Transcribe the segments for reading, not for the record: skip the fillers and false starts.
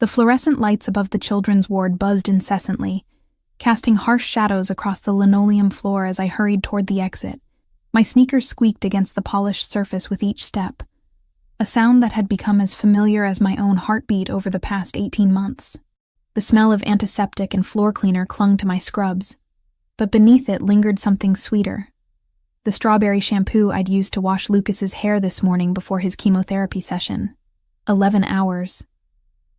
The fluorescent lights above the children's ward buzzed incessantly, casting harsh shadows across the linoleum floor as I hurried toward the exit. My sneakers squeaked against the polished surface with each step, a sound that had become as familiar as my own heartbeat over the past 18 months. The smell of antiseptic and floor cleaner clung to my scrubs, but beneath it lingered something sweeter. The strawberry shampoo I'd used to wash Lucas's hair this morning before his chemotherapy session. 11 hours.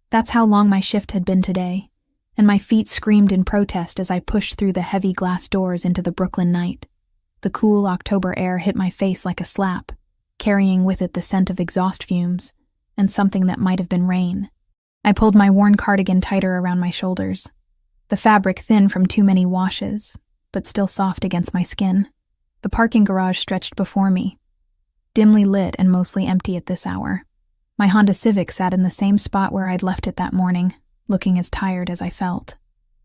That's how long my shift had been today, and my feet screamed in protest as I pushed through the heavy glass doors into the Brooklyn night. The cool October air hit my face like a slap, carrying with it the scent of exhaust fumes and something that might have been rain. I pulled my worn cardigan tighter around my shoulders, the fabric thin from too many washes, but still soft against my skin. The parking garage stretched before me, dimly lit and mostly empty at this hour. My Honda Civic sat in the same spot where I'd left it that morning, looking as tired as I felt.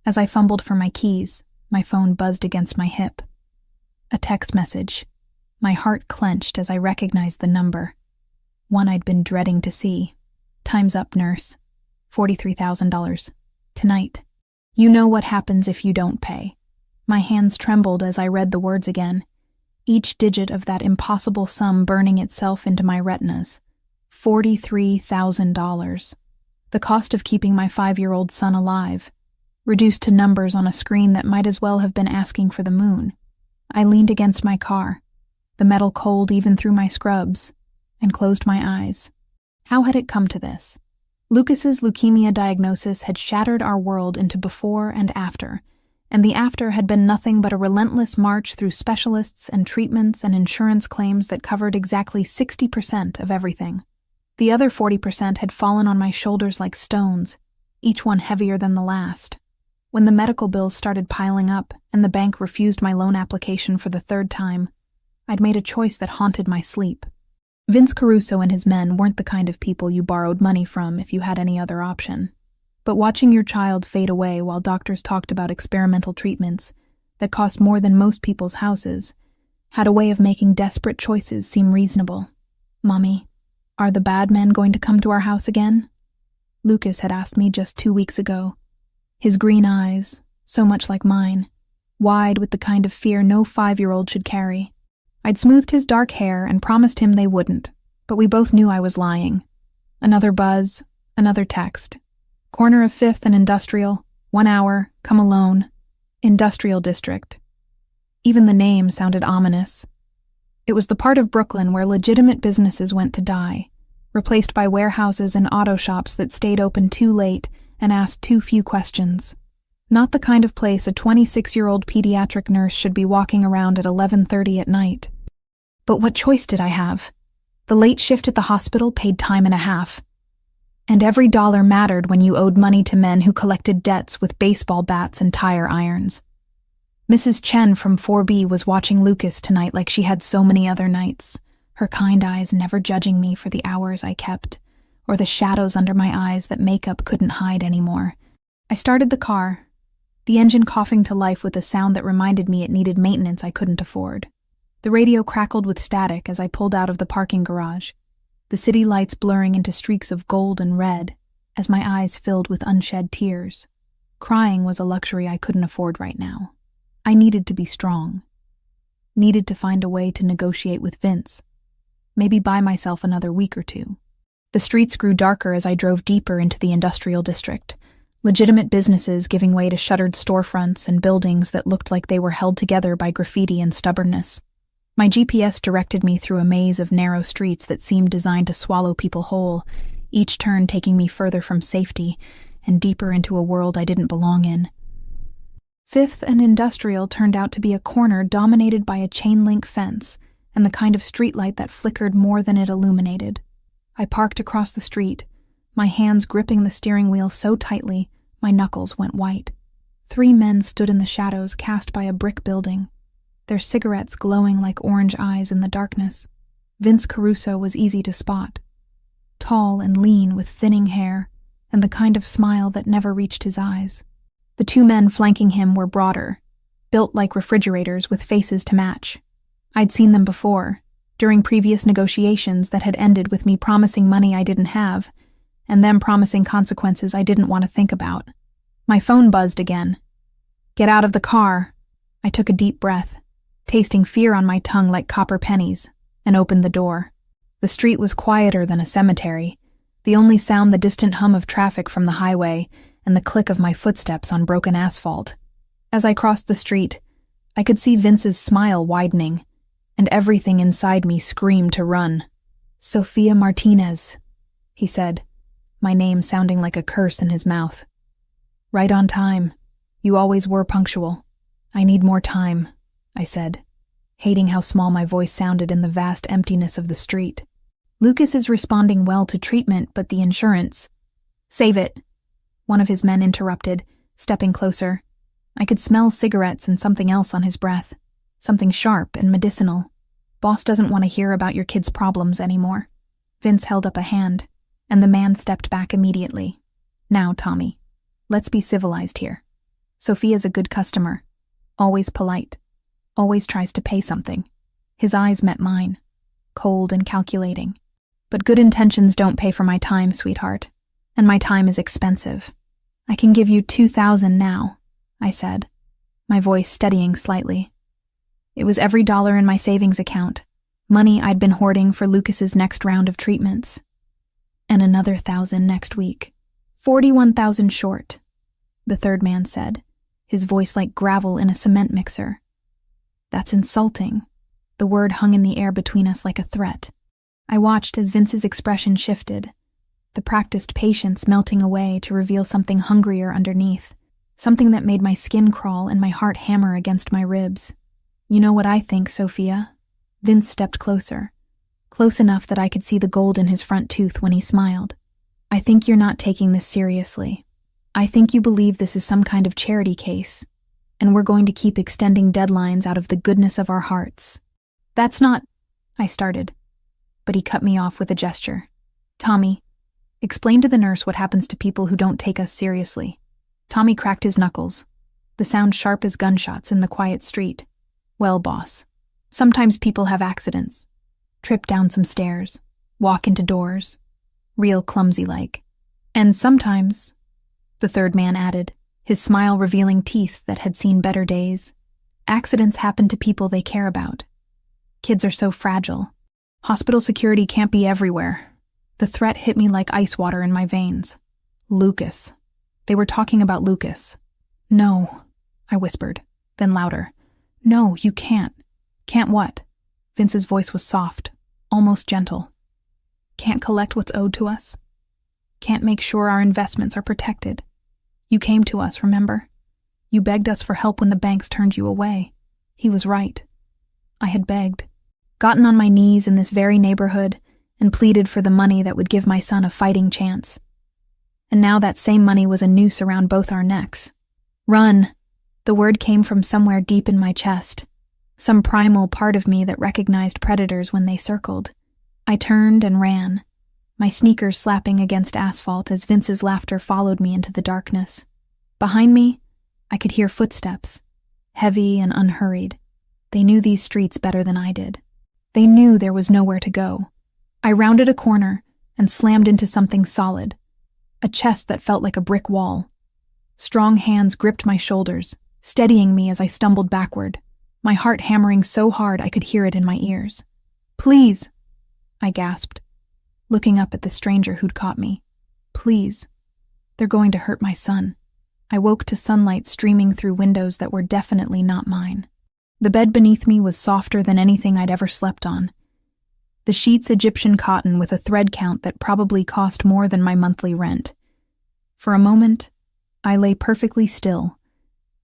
As I fumbled for my keys, my phone buzzed against my hip. A text message. My heart clenched as I recognized the number. One I'd been dreading to see. "Time's up, nurse. $43,000. Tonight. You know what happens if you don't pay." My hands trembled as I read the words again, each digit of that impossible sum burning itself into my retinas. $43,000. The cost of keeping my 5-year-old son alive, reduced to numbers on a screen that might as well have been asking for the moon. I leaned against my car, the metal cold even through my scrubs, and closed my eyes. How had it come to this? Lucas's leukemia diagnosis had shattered our world into before and after, and the after had been nothing but a relentless march through specialists and treatments and insurance claims that covered exactly 60% of everything. The other 40% had fallen on my shoulders like stones, each one heavier than the last. When the medical bills started piling up and the bank refused my loan application for the 3rd time, I'd made a choice that haunted my sleep. Vince Caruso and his men weren't the kind of people you borrowed money from if you had any other option. But watching your child fade away while doctors talked about experimental treatments that cost more than most people's houses had a way of making desperate choices seem reasonable. "Mommy, are the bad men going to come to our house again?" Lucas had asked me just 2 weeks ago. His green eyes, so much like mine, wide with the kind of fear no 5-year-old should carry. I'd smoothed his dark hair and promised him they wouldn't, but we both knew I was lying. Another buzz, another text. "Corner of 5th and Industrial, 1 hour, come alone. Industrial District." Even the name sounded ominous. It was the part of Brooklyn where legitimate businesses went to die, replaced by warehouses and auto shops that stayed open too late and asked too few questions. Not the kind of place a 26-year-old pediatric nurse should be walking around at 11:30 at night. But what choice did I have? The late shift at the hospital paid time and a half. And every dollar mattered when you owed money to men who collected debts with baseball bats and tire irons. Mrs. Chen from 4B was watching Lucas tonight like she had so many other nights, her kind eyes never judging me for the hours I kept, or the shadows under my eyes that makeup couldn't hide anymore. I started the car, the engine coughing to life with a sound that reminded me it needed maintenance I couldn't afford. The radio crackled with static as I pulled out of the parking garage, the city lights blurring into streaks of gold and red as my eyes filled with unshed tears. Crying was a luxury I couldn't afford right now. I needed to be strong. Needed to find a way to negotiate with Vince. Maybe buy myself another week or two. The streets grew darker as I drove deeper into the industrial district, legitimate businesses giving way to shuttered storefronts and buildings that looked like they were held together by graffiti and stubbornness. My GPS directed me through a maze of narrow streets that seemed designed to swallow people whole, each turn taking me further from safety and deeper into a world I didn't belong in. 5th and Industrial turned out to be a corner dominated by a chain-link fence and the kind of streetlight that flickered more than it illuminated. I parked across the street, my hands gripping the steering wheel so tightly my knuckles went white. 3 men stood in the shadows cast by a brick building, their cigarettes glowing like orange eyes in the darkness. Vince Caruso was easy to spot. Tall and lean with thinning hair and the kind of smile that never reached his eyes. The 2 men flanking him were broader, built like refrigerators with faces to match. I'd seen them before, during previous negotiations that had ended with me promising money I didn't have, and them promising consequences I didn't want to think about. My phone buzzed again. "Get out of the car." I took a deep breath, tasting fear on my tongue like copper pennies, and opened the door. The street was quieter than a cemetery, the only sound the distant hum of traffic from the highway and the click of my footsteps on broken asphalt. As I crossed the street, I could see Vince's smile widening, and everything inside me screamed to run. "Sofia Martinez," he said, my name sounding like a curse in his mouth. "Right on time. You always were punctual." "I need more time," I said, hating how small my voice sounded in the vast emptiness of the street. "Lucas is responding well to treatment, but the insurance—" "Save it," one of his men interrupted, stepping closer. I could smell cigarettes and something else on his breath, something sharp and medicinal. "Boss doesn't want to hear about your kid's problems anymore." Vince held up a hand, and the man stepped back immediately. "Now, Tommy, let's be civilized here. Sophia's a good customer, always polite, always tries to pay something." His eyes met mine, cold and calculating. "But good intentions don't pay for my time, sweetheart, and my time is expensive. I can give you 2,000 now," I said, my voice steadying slightly. It was every dollar in my savings account, money I'd been hoarding for Lucas's next round of treatments. "And another 1,000 next week. 41,000 short," the third man said, his voice like gravel in a cement mixer. "That's insulting." The word hung in the air between us like a threat. I watched as Vince's expression shifted, the practiced patience melting away to reveal something hungrier underneath, something that made my skin crawl and my heart hammer against my ribs. "You know what I think, Sophia?" Vince stepped closer, close enough that I could see the gold in his front tooth when he smiled. "I think you're not taking this seriously. I think you believe this is some kind of charity case, and we're going to keep extending deadlines out of the goodness of our hearts." "That's not—" I started, but he cut me off with a gesture. "Tommy, explain to the nurse what happens to people who don't take us seriously." Tommy cracked his knuckles, the sound sharp as gunshots in the quiet street. "Well, boss, sometimes people have accidents. Trip down some stairs, walk into doors, real clumsy-like. And sometimes," the third man added, his smile revealing teeth that had seen better days, "accidents happen to people they care about. Kids are so fragile. Hospital security can't be everywhere." The threat hit me like ice water in my veins. Lucas. They were talking about Lucas. "No," I whispered, then louder. "No, you can't." "Can't what?" Vince's voice was soft, almost gentle. "Can't collect what's owed to us? Can't make sure our investments are protected? You came to us, remember? You begged us for help when the banks turned you away." He was right. I had begged, gotten on my knees in this very neighborhood, and pleaded for the money that would give my son a fighting chance. And now that same money was a noose around both our necks. "Run!" The word came from somewhere deep in my chest, some primal part of me that recognized predators when they circled. I turned and ran, my sneakers slapping against asphalt as Vince's laughter followed me into the darkness. Behind me, I could hear footsteps, heavy and unhurried. They knew these streets better than I did. They knew there was nowhere to go. I rounded a corner and slammed into something solid, a chest that felt like a brick wall. Strong hands gripped my shoulders, steadying me as I stumbled backward, my heart hammering so hard I could hear it in my ears. "Please," I gasped, looking up at the stranger who'd caught me. "Please. They're going to hurt my son." I woke to sunlight streaming through windows that were definitely not mine. The bed beneath me was softer than anything I'd ever slept on. The sheets Egyptian cotton with a thread count that probably cost more than my monthly rent. For a moment, I lay perfectly still,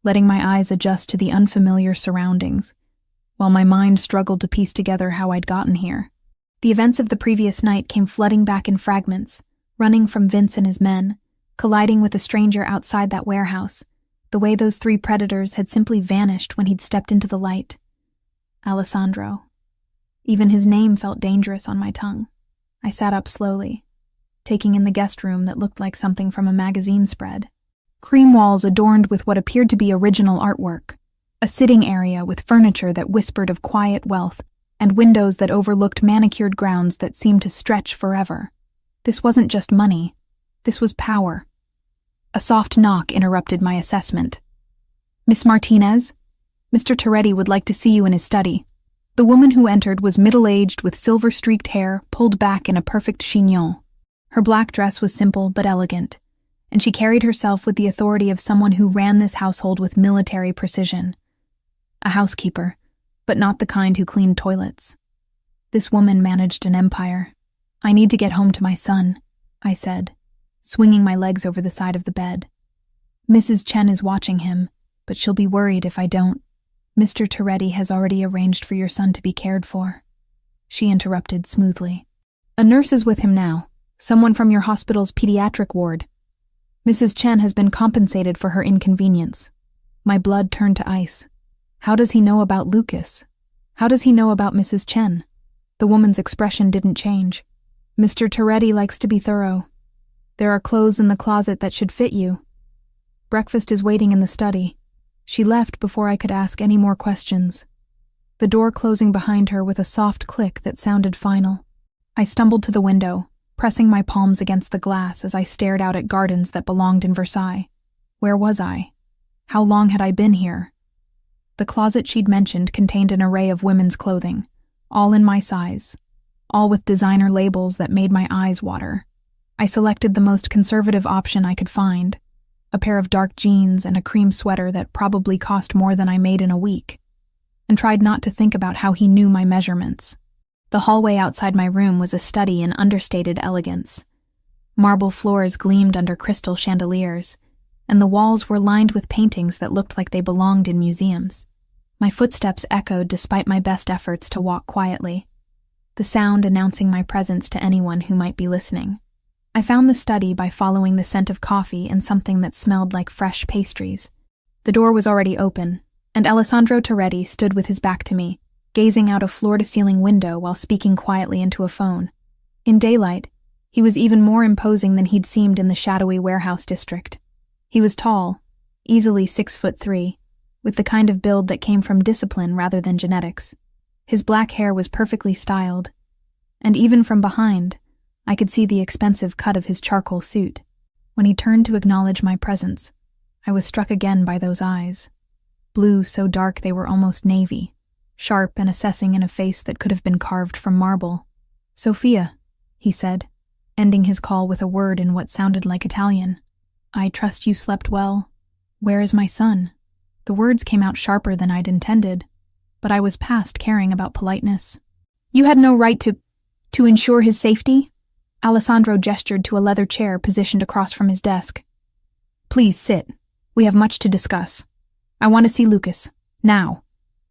letting my eyes adjust to the unfamiliar surroundings, while my mind struggled to piece together how I'd gotten here. The events of the previous night came flooding back in fragments, running from Vince and his men, colliding with a stranger outside that warehouse, the way those three predators had simply vanished when he'd stepped into the light. Alessandro. Even his name felt dangerous on my tongue. I sat up slowly, taking in the guest room that looked like something from a magazine spread. Cream walls adorned with what appeared to be original artwork, a sitting area with furniture that whispered of quiet wealth, and windows that overlooked manicured grounds that seemed to stretch forever. This wasn't just money, This was power. A soft knock interrupted my assessment. "Miss Martinez? Mr. Toretti would like to see you in his study." The woman who entered was middle-aged with silver-streaked hair pulled back in a perfect chignon. Her black dress was simple but elegant, and she carried herself with the authority of someone who ran this household with military precision. A housekeeper, but not the kind who cleaned toilets. This woman managed an empire. "I need to get home to my son," I said, swinging my legs over the side of the bed. "Mrs. Chen is watching him, but she'll be worried if I don't. Mr. Toretti has already arranged for your son to be cared for." She interrupted smoothly. "A nurse is with him now, someone from your hospital's pediatric ward. Mrs. Chen has been compensated for her inconvenience." My blood turned to ice. How does he know about Lucas? How does he know about Mrs. Chen? The woman's expression didn't change. "Mr. Toretti likes to be thorough. There are clothes in the closet that should fit you. Breakfast is waiting in the study." She left before I could ask any more questions, the door closing behind her with a soft click that sounded final. I stumbled to the window, pressing my palms against the glass as I stared out at gardens that belonged in Versailles. Where was I? How long had I been here? The closet she'd mentioned contained an array of women's clothing, all in my size, all with designer labels that made my eyes water. I selected the most conservative option I could find, a pair of dark jeans and a cream sweater that probably cost more than I made in a week, and tried not to think about how he knew my measurements. The hallway outside my room was a study in understated elegance. Marble floors gleamed under crystal chandeliers, and the walls were lined with paintings that looked like they belonged in museums. My footsteps echoed despite my best efforts to walk quietly, the sound announcing my presence to anyone who might be listening. I found the study by following the scent of coffee and something that smelled like fresh pastries. The door was already open, and Alessandro Toretti stood with his back to me, gazing out a floor-to-ceiling window while speaking quietly into a phone. In daylight, he was even more imposing than he'd seemed in the shadowy warehouse district. He was tall, easily 6'3", with the kind of build that came from discipline rather than genetics. His black hair was perfectly styled, and even from behind, I could see the expensive cut of his charcoal suit. When he turned to acknowledge my presence, I was struck again by those eyes. Blue so dark they were almost navy, sharp and assessing in a face that could have been carved from marble. "Sophia," he said, ending his call with a word in what sounded like Italian. "I trust you slept well. Where is my son?" The words came out sharper than I'd intended, but I was past caring about politeness. "You had no right to ensure his safety?" Alessandro gestured to a leather chair positioned across from his desk. "Please sit. We have much to discuss. I want to see Lucas. Now."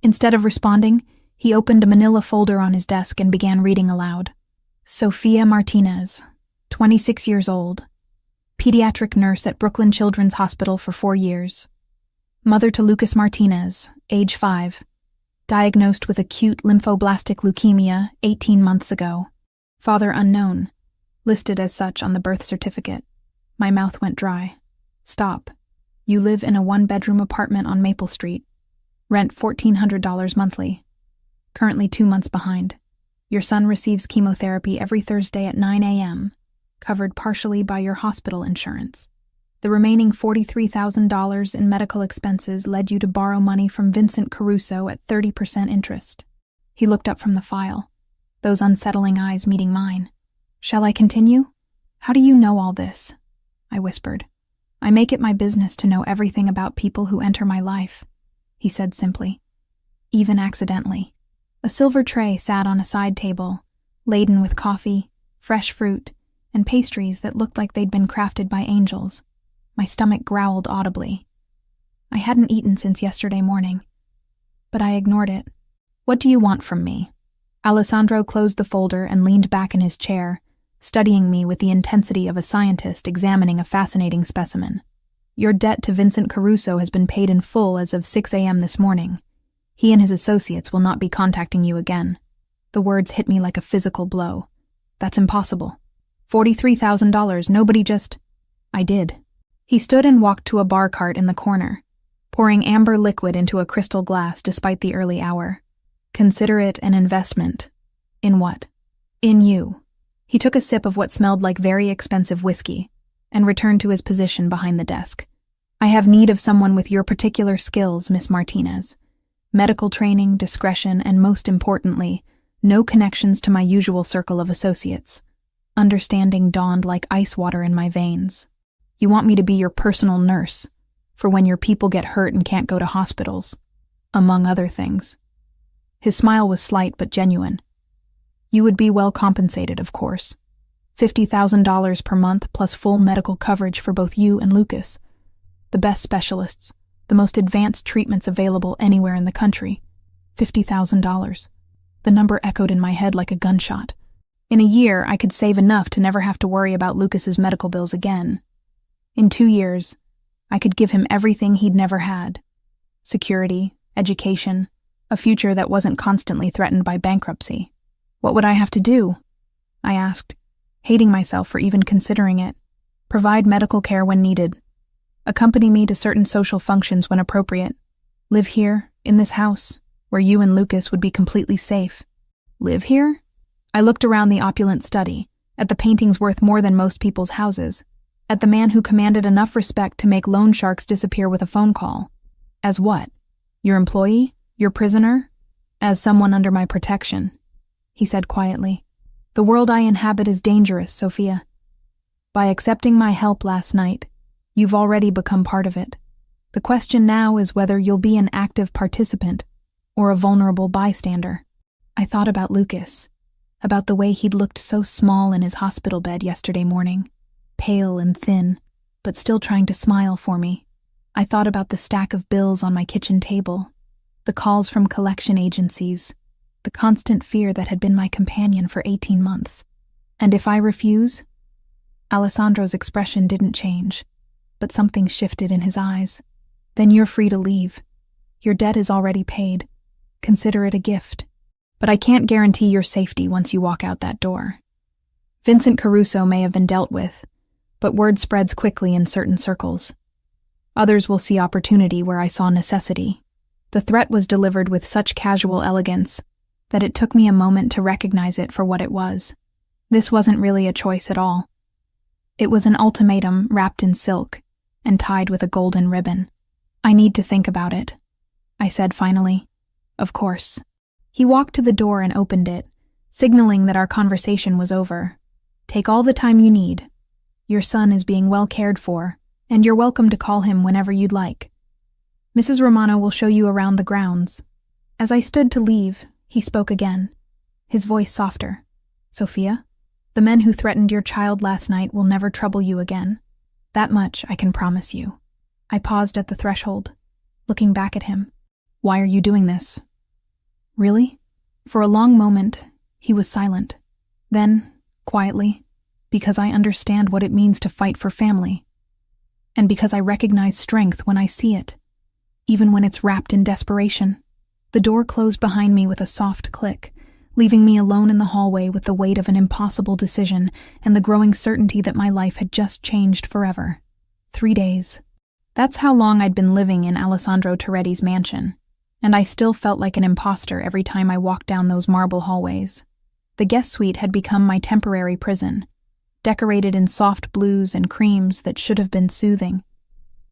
Instead of responding, he opened a manila folder on his desk and began reading aloud. "Sophia Martinez, 26 years old. Pediatric nurse at Brooklyn Children's Hospital for 4 years. Mother to Lucas Martinez, age 5. Diagnosed with acute lymphoblastic leukemia 18 months ago. Father unknown. Listed as such on the birth certificate." My mouth went dry. "Stop. You live in a 1-bedroom apartment on Maple Street. Rent $1,400 monthly. Currently 2 months behind. Your son receives chemotherapy every Thursday at 9 a.m., covered partially by your hospital insurance. The remaining $43,000 in medical expenses led you to borrow money from Vincent Caruso at 30% interest." He looked up from the file, those unsettling eyes meeting mine. "Shall I continue? How do you know all this?" I whispered. "I make it my business to know everything about people who enter my life," he said simply. "Even accidentally." A silver tray sat on a side table, laden with coffee, fresh fruit, and pastries that looked like they'd been crafted by angels. My stomach growled audibly. I hadn't eaten since yesterday morning, but I ignored it. "What do you want from me?" Alessandro closed the folder and leaned back in his chair, studying me with the intensity of a scientist examining a fascinating specimen. "Your debt to Vincent Caruso has been paid in full as of 6 a.m. this morning. He and his associates will not be contacting you again." The words hit me like a physical blow. "That's impossible. $43,000, nobody just—" I did. He stood and walked to a bar cart in the corner, pouring amber liquid into a crystal glass despite the early hour. "Consider it an investment." "In what?" "In you." He took a sip of what smelled like very expensive whiskey, and returned to his position behind the desk. "I have need of someone with your particular skills, Miss Martinez. Medical training, discretion, and most importantly, no connections to my usual circle of associates." Understanding dawned like ice water in my veins. "You want me to be your personal nurse, for when your people get hurt and can't go to hospitals, among other things." His smile was slight but genuine. "You would be well compensated, of course. $50,000 per month plus full medical coverage for both you and Lucas. The best specialists, the most advanced treatments available anywhere in the country. $50,000. The number echoed in my head like a gunshot. In a year, I could save enough to never have to worry about Lucas's medical bills again. In 2 years, I could give him everything he'd never had. Security, education, a future that wasn't constantly threatened by bankruptcy. What would I have to do? I asked, hating myself for even considering it. Provide medical care when needed. Accompany me to certain social functions when appropriate. Live here, in this house, where you and Lucas would be completely safe. Live here? I looked around the opulent study, at the paintings worth more than most people's houses, at the man who commanded enough respect to make loan sharks disappear with a phone call. As what? Your employee? Your prisoner? As someone under my protection, he said quietly. The world I inhabit is dangerous, Sophia. By accepting my help last night, you've already become part of it. The question now is whether you'll be an active participant or a vulnerable bystander. I thought about Lucas, about the way he'd looked so small in his hospital bed yesterday morning, pale and thin, but still trying to smile for me. I thought about the stack of bills on my kitchen table, the calls from collection agencies, the constant fear that had been my companion for 18 months. And if I refuse? Alessandro's expression didn't change, but something shifted in his eyes. Then you're free to leave. Your debt is already paid. Consider it a gift. But I can't guarantee your safety once you walk out that door. Vincent Caruso may have been dealt with, but word spreads quickly in certain circles. Others will see opportunity where I saw necessity. The threat was delivered with such casual elegance that it took me a moment to recognize it for what it was. This wasn't really a choice at all. It was an ultimatum wrapped in silk and tied with a golden ribbon. I need to think about it, I said finally. Of course. He walked to the door and opened it, signaling that our conversation was over. Take all the time you need. Your son is being well cared for, and you're welcome to call him whenever you'd like. Mrs. Romano will show you around the grounds. As I stood to leave, he spoke again, his voice softer. Sophia, the men who threatened your child last night will never trouble you again. That much I can promise you. I paused at the threshold, looking back at him. Why are you doing this? Really? For a long moment, he was silent. Then, quietly, because I understand what it means to fight for family. And because I recognize strength when I see it, even when it's wrapped in desperation. The door closed behind me with a soft click, leaving me alone in the hallway with the weight of an impossible decision and the growing certainty that my life had just changed forever. 3 days. That's how long I'd been living in Alessandro Toretti's mansion, and I still felt like an imposter every time I walked down those marble hallways. The guest suite had become my temporary prison, decorated in soft blues and creams that should have been soothing,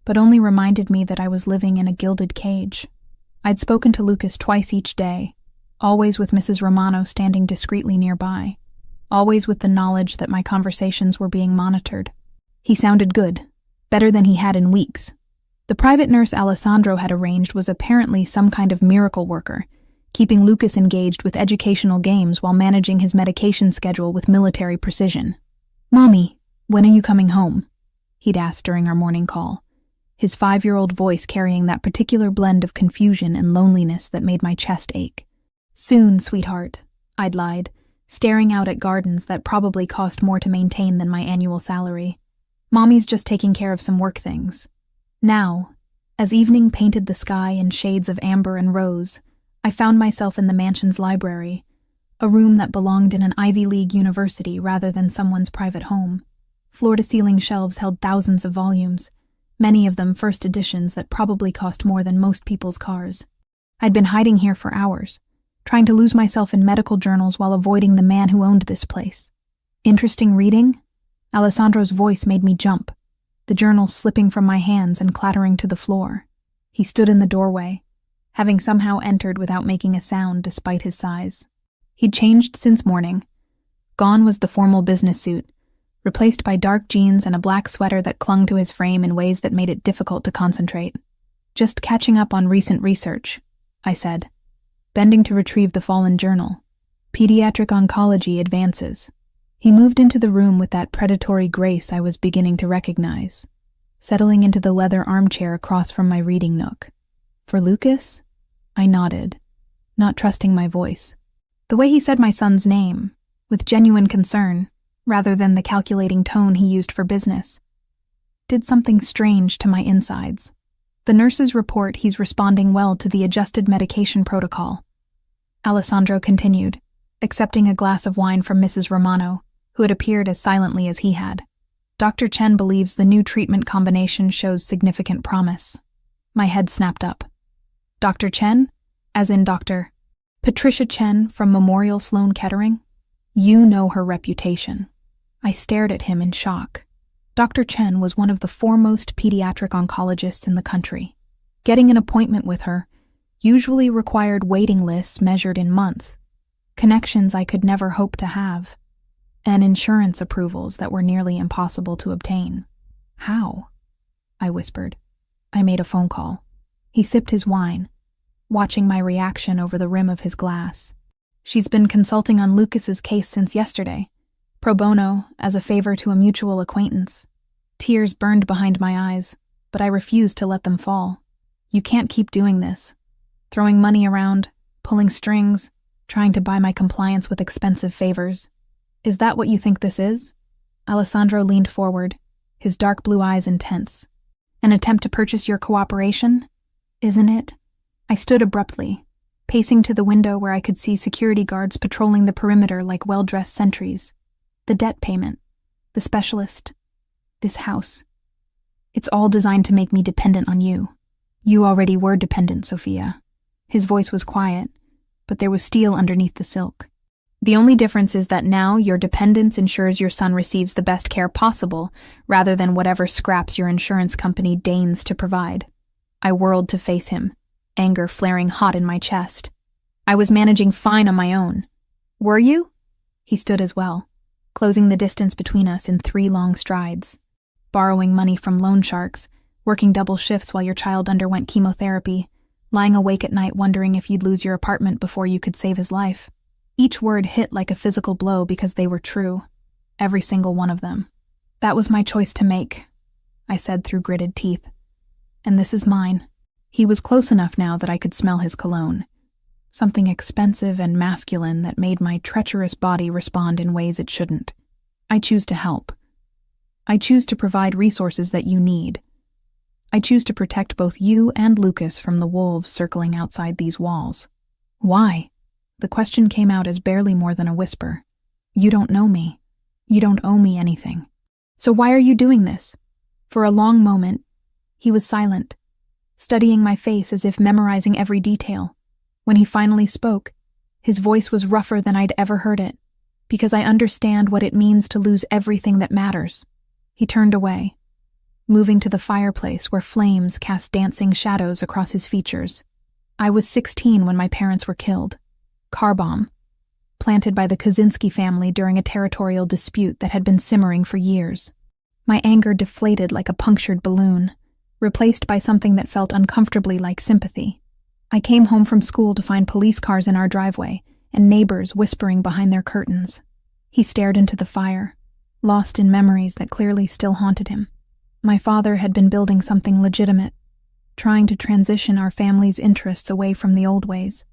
but only reminded me that I was living in a gilded cage. I'd spoken to Lucas twice each day, always with Mrs. Romano standing discreetly nearby, always with the knowledge that my conversations were being monitored. He sounded good, better than he had in weeks. The private nurse Alessandro had arranged was apparently some kind of miracle worker, keeping Lucas engaged with educational games while managing his medication schedule with military precision. Mommy, when are you coming home? He'd asked during our morning call, his 5-year-old voice carrying that particular blend of confusion and loneliness that made my chest ache. Soon, sweetheart, I'd lied, staring out at gardens that probably cost more to maintain than my annual salary. Mommy's just taking care of some work things. Now, as evening painted the sky in shades of amber and rose, I found myself in the mansion's library, a room that belonged in an Ivy League university rather than someone's private home. Floor-to-ceiling shelves held thousands of volumes, many of them first editions that probably cost more than most people's cars. I'd been hiding here for hours, trying to lose myself in medical journals while avoiding the man who owned this place. Interesting reading? Alessandro's voice made me jump, the journal slipping from my hands and clattering to the floor. He stood in the doorway, having somehow entered without making a sound despite his size. He'd changed since morning. Gone was the formal business suit, replaced by dark jeans and a black sweater that clung to his frame in ways that made it difficult to concentrate. "Just catching up on recent research," I said, bending to retrieve the fallen journal. "Pediatric oncology advances." He moved into the room with that predatory grace I was beginning to recognize, settling into the leather armchair across from my reading nook. "For Lucas?" I nodded, not trusting my voice. The way he said my son's name, with genuine concern, rather than the calculating tone he used for business, did something strange to my insides. "The nurses report he's responding well to the adjusted medication protocol," Alessandro continued, accepting a glass of wine from Mrs. Romano, who had appeared as silently as he had. "Dr. Chen believes the new treatment combination shows significant promise." My head snapped up. "Dr. Chen? As in Dr. Patricia Chen from Memorial Sloan Kettering? You know her reputation." I stared at him in shock. Dr. Chen was one of the foremost pediatric oncologists in the country. Getting an appointment with her usually required waiting lists measured in months, connections I could never hope to have, and insurance approvals that were nearly impossible to obtain. "How?" I whispered. "I made a phone call." He sipped his wine, watching my reaction over the rim of his glass. "She's been consulting on Lucas's case since yesterday, pro bono, as a favor to a mutual acquaintance." Tears burned behind my eyes, but I refused to let them fall. "You can't keep doing this. Throwing money around, pulling strings, trying to buy my compliance with expensive favors. Is that what you think this is?" Alessandro leaned forward, his dark blue eyes intense. "An attempt to purchase your cooperation? Isn't it?" I stood abruptly, pacing to the window where I could see security guards patrolling the perimeter like well-dressed sentries. "The debt payment, the specialist, this house. It's all designed to make me dependent on you. You already were dependent, Sophia." His voice was quiet, but there was steel underneath the silk. "The only difference is that now your dependence ensures your son receives the best care possible, rather than whatever scraps your insurance company deigns to provide." I whirled to face him, anger flaring hot in my chest. "I was managing fine on my own." "Were you?" He stood as well, closing the distance between us in 3 long strides. "Borrowing money from loan sharks, working double shifts while your child underwent chemotherapy, lying awake at night wondering if you'd lose your apartment before you could save his life." Each word hit like a physical blow because they were true. Every single one of them. "That was my choice to make," I said through gritted teeth. "And this is mine." He was close enough now that I could smell his cologne. Something expensive and masculine that made my treacherous body respond in ways it shouldn't. "I choose to help. I choose to provide resources that you need. I choose to protect both you and Lucas from the wolves circling outside these walls." "Why?" The question came out as barely more than a whisper. "You don't know me. You don't owe me anything. So why are you doing this?" For a long moment, he was silent, studying my face as if memorizing every detail. When he finally spoke, his voice was rougher than I'd ever heard it, "Because I understand what it means to lose everything that matters." He turned away, moving to the fireplace where flames cast dancing shadows across his features. "I was 16 when my parents were killed. Car bomb, planted by the Kaczynski family during a territorial dispute that had been simmering for years. My anger deflated like a punctured balloon, replaced by something that felt uncomfortably like sympathy. I came home from school to find police cars in our driveway and neighbors whispering behind their curtains." He stared into the fire, lost in memories that clearly still haunted him. "My father had been building something legitimate, trying to transition our family's interests away from the old ways.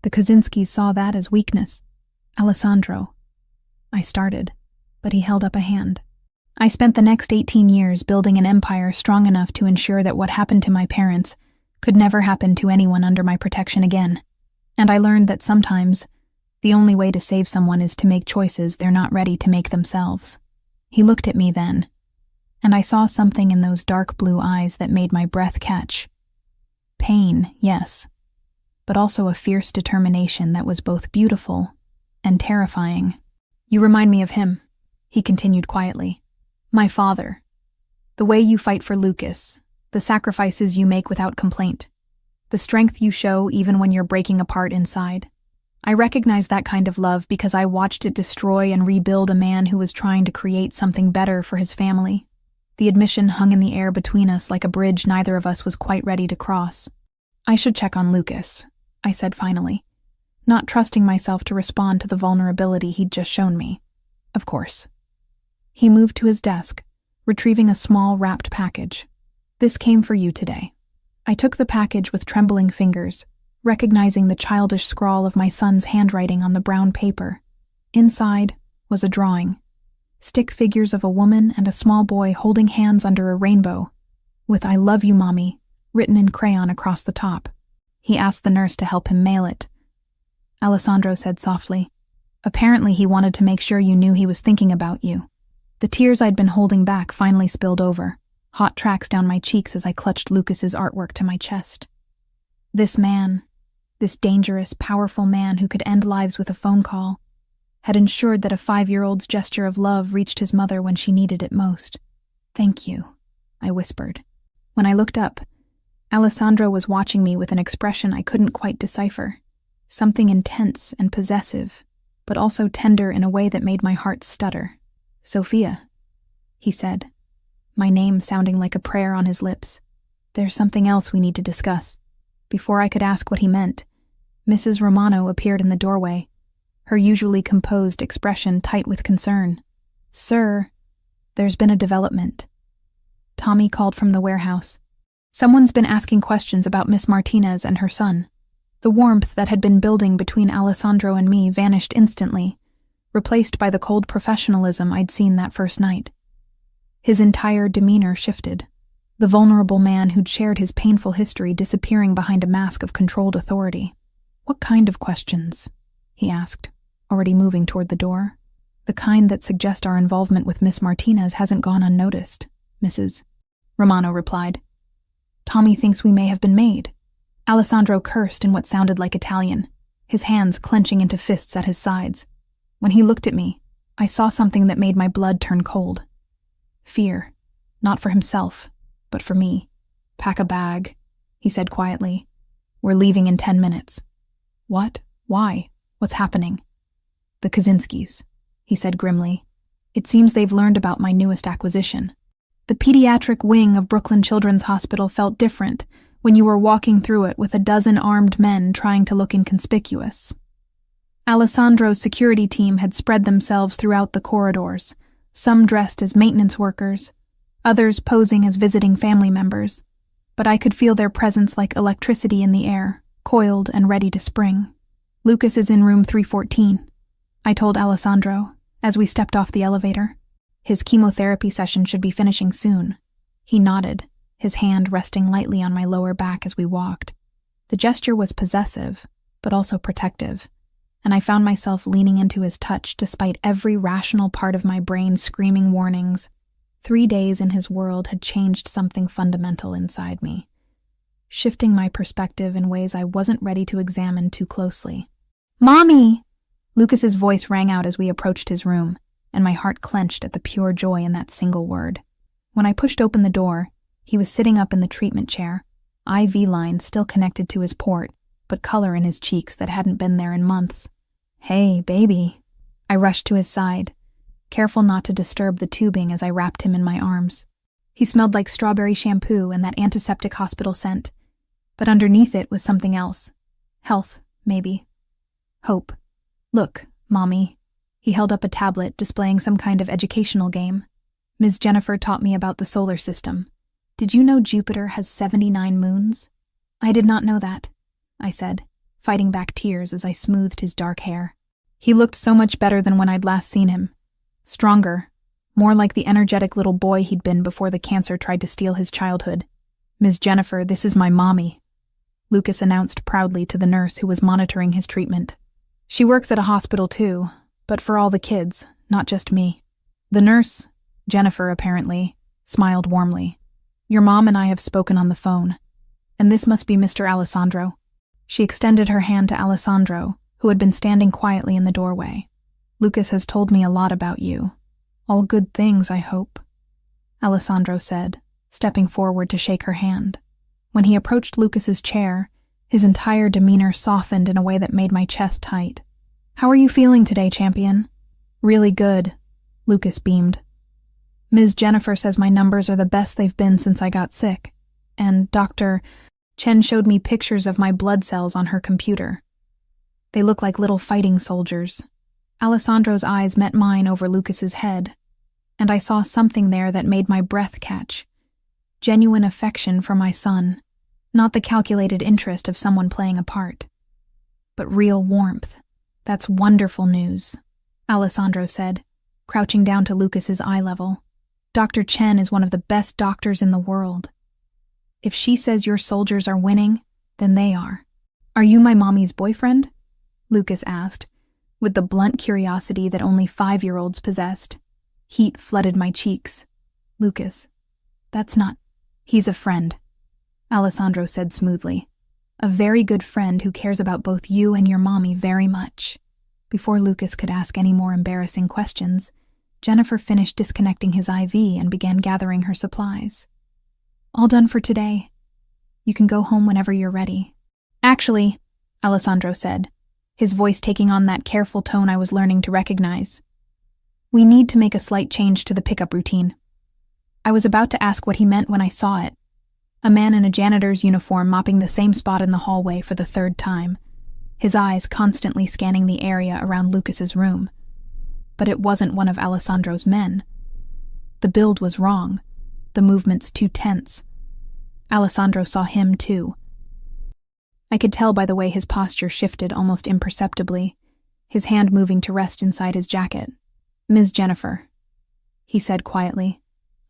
The Kaczynskis saw that as weakness." "Alessandro," I started, but he held up a hand. "I spent the next 18 years building an empire strong enough to ensure that what happened to my parents could never happen to anyone under my protection again. And I learned that sometimes the only way to save someone is to make choices they're not ready to make themselves." He looked at me then, and I saw something in those dark blue eyes that made my breath catch. Pain, yes, but also a fierce determination that was both beautiful and terrifying. "You remind me of him," He continued quietly. My father. The way you fight for Lucas, the sacrifices you make without complaint, the strength you show even when you're breaking apart inside. I recognize that kind of love because I watched it destroy and rebuild a man who was trying to create something better for his family. The admission hung in the air between us like a bridge neither of us was quite ready to cross. I should check on Lucas, I said finally, not trusting myself to respond to the vulnerability he'd just shown me. Of course. He moved to his desk, retrieving a small wrapped package. This came for you today. I took the package with trembling fingers, recognizing the childish scrawl of my son's handwriting on the brown paper. Inside was a drawing. Stick figures of a woman and a small boy holding hands under a rainbow, with I love you, Mommy, written in crayon across the top. He asked the nurse to help him mail it. Alessandro said softly, apparently he wanted to make sure you knew he was thinking about you. The tears I'd been holding back finally spilled over, hot tracks down my cheeks as I clutched Lucas's artwork to my chest. This man, this dangerous, powerful man who could end lives with a phone call, had ensured that a 5-year-old's gesture of love reached his mother when she needed it most. Thank you, I whispered. When I looked up, Alessandro was watching me with an expression I couldn't quite decipher, something intense and possessive, but also tender in a way that made my heart stutter. Sophia, he said, my name sounding like a prayer on his lips. There's something else we need to discuss. Before I could ask what he meant, Mrs. Romano appeared in the doorway, her usually composed expression tight with concern. Sir, there's been a development. Tommy called from the warehouse. Someone's been asking questions about Miss Martinez and her son. The warmth that had been building between Alessandro and me vanished instantly, replaced by the cold professionalism I'd seen that first night. His entire demeanor shifted, the vulnerable man who'd shared his painful history disappearing behind a mask of controlled authority. What kind of questions? He asked, already moving toward the door. The kind that suggest our involvement with Miss Martinez hasn't gone unnoticed, Mrs. Romano replied. Tommy thinks we may have been made. Alessandro cursed in what sounded like Italian, his hands clenching into fists at his sides. When he looked at me, I saw something that made my blood turn cold. Fear, not for himself, but for me. Pack a bag, he said quietly. We're leaving in 10 minutes. What? Why? What's happening? The Kaczynskis, he said grimly. It seems they've learned about my newest acquisition. The pediatric wing of Brooklyn Children's Hospital felt different when you were walking through it with a dozen armed men trying to look inconspicuous. Alessandro's security team had spread themselves throughout the corridors, some dressed as maintenance workers, others posing as visiting family members, but I could feel their presence like electricity in the air, coiled and ready to spring. Lucas is in room 314, I told Alessandro, as we stepped off the elevator. His chemotherapy session should be finishing soon. He nodded, his hand resting lightly on my lower back as we walked. The gesture was possessive, but also protective, and I found myself leaning into his touch despite every rational part of my brain screaming warnings. 3 days in his world had changed something fundamental inside me, shifting my perspective in ways I wasn't ready to examine too closely. Mommy! Lucas's voice rang out as we approached his room, and my heart clenched at the pure joy in that single word. When I pushed open the door, he was sitting up in the treatment chair, IV line still connected to his port, but color in his cheeks that hadn't been there in months. Hey, baby. I rushed to his side, careful not to disturb the tubing as I wrapped him in my arms. He smelled like strawberry shampoo and that antiseptic hospital scent, but underneath it was something else. Health, maybe. Hope. Look, Mommy. He held up a tablet displaying some kind of educational game. Ms. Jennifer taught me about the solar system. Did you know Jupiter has 79 moons? I did not know that, I said, fighting back tears as I smoothed his dark hair. He looked so much better than when I'd last seen him. Stronger, more like the energetic little boy he'd been before the cancer tried to steal his childhood. Ms. Jennifer, this is my mommy, Lucas announced proudly to the nurse who was monitoring his treatment. She works at a hospital too, but for all the kids, not just me. The nurse, Jennifer apparently, smiled warmly. Your mom and I have spoken on the phone, and this must be Mr. Alessandro. She extended her hand to Alessandro, who had been standing quietly in the doorway. Lucas has told me a lot about you. All good things, I hope, Alessandro said, stepping forward to shake her hand. When he approached Lucas's chair, his entire demeanor softened in a way that made my chest tight. How are you feeling today, champion? Really good, Lucas beamed. Ms. Jennifer says my numbers are the best they've been since I got sick, and Dr. Chen showed me pictures of my blood cells on her computer. They look like little fighting soldiers. Alessandro's eyes met mine over Lucas's head, and I saw something there that made my breath catch. Genuine affection for my son, not the calculated interest of someone playing a part, but real warmth. That's wonderful news, Alessandro said, crouching down to Lucas's eye level. Dr. Chen is one of the best doctors in the world. If she says your soldiers are winning, then they are. Are you my mommy's boyfriend? Lucas asked, with the blunt curiosity that only 5-year-olds possessed. Heat flooded my cheeks. Lucas, that's not... He's a friend, Alessandro said smoothly. A very good friend who cares about both you and your mommy very much. Before Lucas could ask any more embarrassing questions, Jennifer finished disconnecting his IV and began gathering her supplies. All done for today. You can go home whenever you're ready. Actually, Alessandro said, his voice taking on that careful tone I was learning to recognize. We need to make a slight change to the pickup routine. I was about to ask what he meant when I saw it. A man in a janitor's uniform mopping the same spot in the hallway for the 3rd time, his eyes constantly scanning the area around Lucas's room. But it wasn't one of Alessandro's men. The build was wrong, the movements too tense. Alessandro saw him too. I could tell by the way his posture shifted almost imperceptibly, his hand moving to rest inside his jacket. Ms. Jennifer, he said quietly,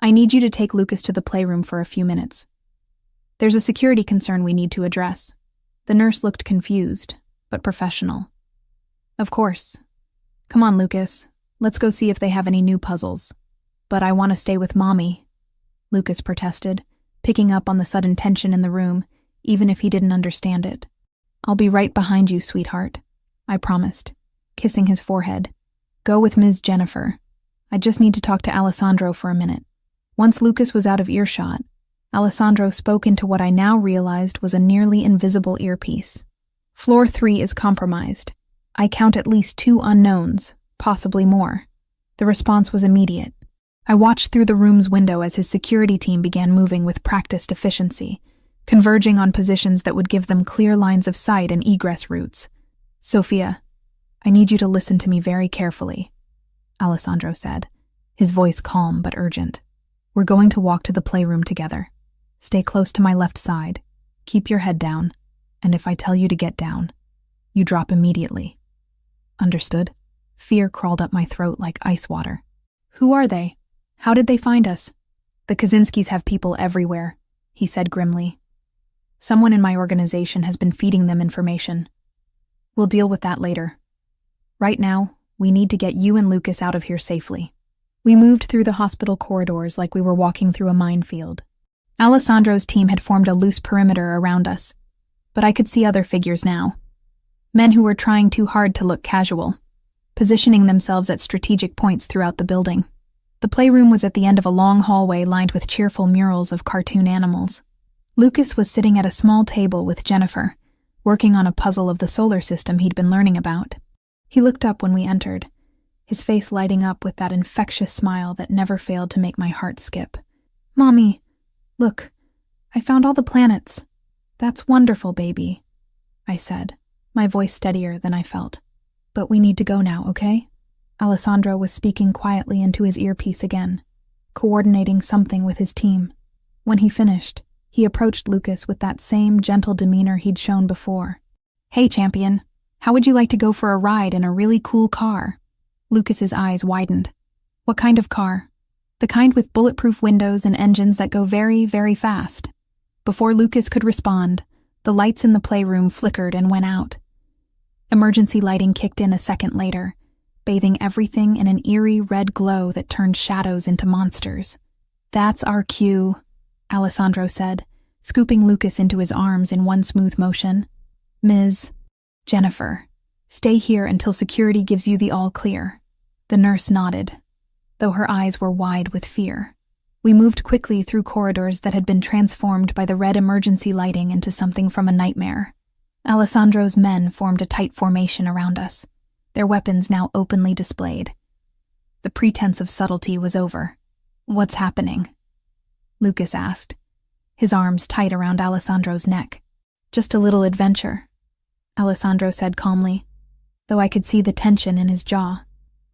I need you to take Lucas to the playroom for a few minutes. There's a security concern we need to address. The nurse looked confused, but professional. Of course. Come on, Lucas. Let's go see if they have any new puzzles. But I want to stay with Mommy, Lucas protested, picking up on the sudden tension in the room, even if he didn't understand it. I'll be right behind you, sweetheart, I promised, kissing his forehead. Go with Ms. Jennifer. I just need to talk to Alessandro for a minute. Once Lucas was out of earshot, Alessandro spoke into what I now realized was a nearly invisible earpiece. Floor 3 is compromised. I count at least 2 unknowns, possibly more. The response was immediate. I watched through the room's window as his security team began moving with practiced efficiency, converging on positions that would give them clear lines of sight and egress routes. Sophia, I need you to listen to me very carefully, Alessandro said, his voice calm but urgent. We're going to walk to the playroom together. Stay close to my left side. Keep your head down, and if I tell you to get down, you drop immediately. Understood? Fear crawled up my throat like ice water. Who are they? How did they find us? The Kaczynskis have people everywhere, he said grimly. Someone in my organization has been feeding them information. We'll deal with that later. Right now, we need to get you and Lucas out of here safely. We moved through the hospital corridors like we were walking through a minefield. Alessandro's team had formed a loose perimeter around us, but I could see other figures now. Men who were trying too hard to look casual, positioning themselves at strategic points throughout the building. The playroom was at the end of a long hallway lined with cheerful murals of cartoon animals. Lucas was sitting at a small table with Jennifer, working on a puzzle of the solar system he'd been learning about. He looked up when we entered, his face lighting up with that infectious smile that never failed to make my heart skip. Mommy, look, I found all the planets. That's wonderful, baby, I said, my voice steadier than I felt. But we need to go now, okay? Alessandro was speaking quietly into his earpiece again, coordinating something with his team. When he finished, he approached Lucas with that same gentle demeanor he'd shown before. Hey, champion, how would you like to go for a ride in a really cool car? Lucas's eyes widened. What kind of car? The kind with bulletproof windows and engines that go very, very fast. Before Lucas could respond, the lights in the playroom flickered and went out. Emergency lighting kicked in a second later, bathing everything in an eerie red glow that turned shadows into monsters. That's our cue, Alessandro said, scooping Lucas into his arms in one smooth motion. Ms. Jennifer, stay here until security gives you the all clear. The nurse nodded. though her eyes were wide with fear. We moved quickly through corridors that had been transformed by the red emergency lighting into something from a nightmare. Alessandro's men formed a tight formation around us, their weapons now openly displayed. The pretense of subtlety was over. "What's happening?" Lucas asked, his arms tight around Alessandro's neck. "Just a little adventure," Alessandro said calmly, though I could see the tension in his jaw.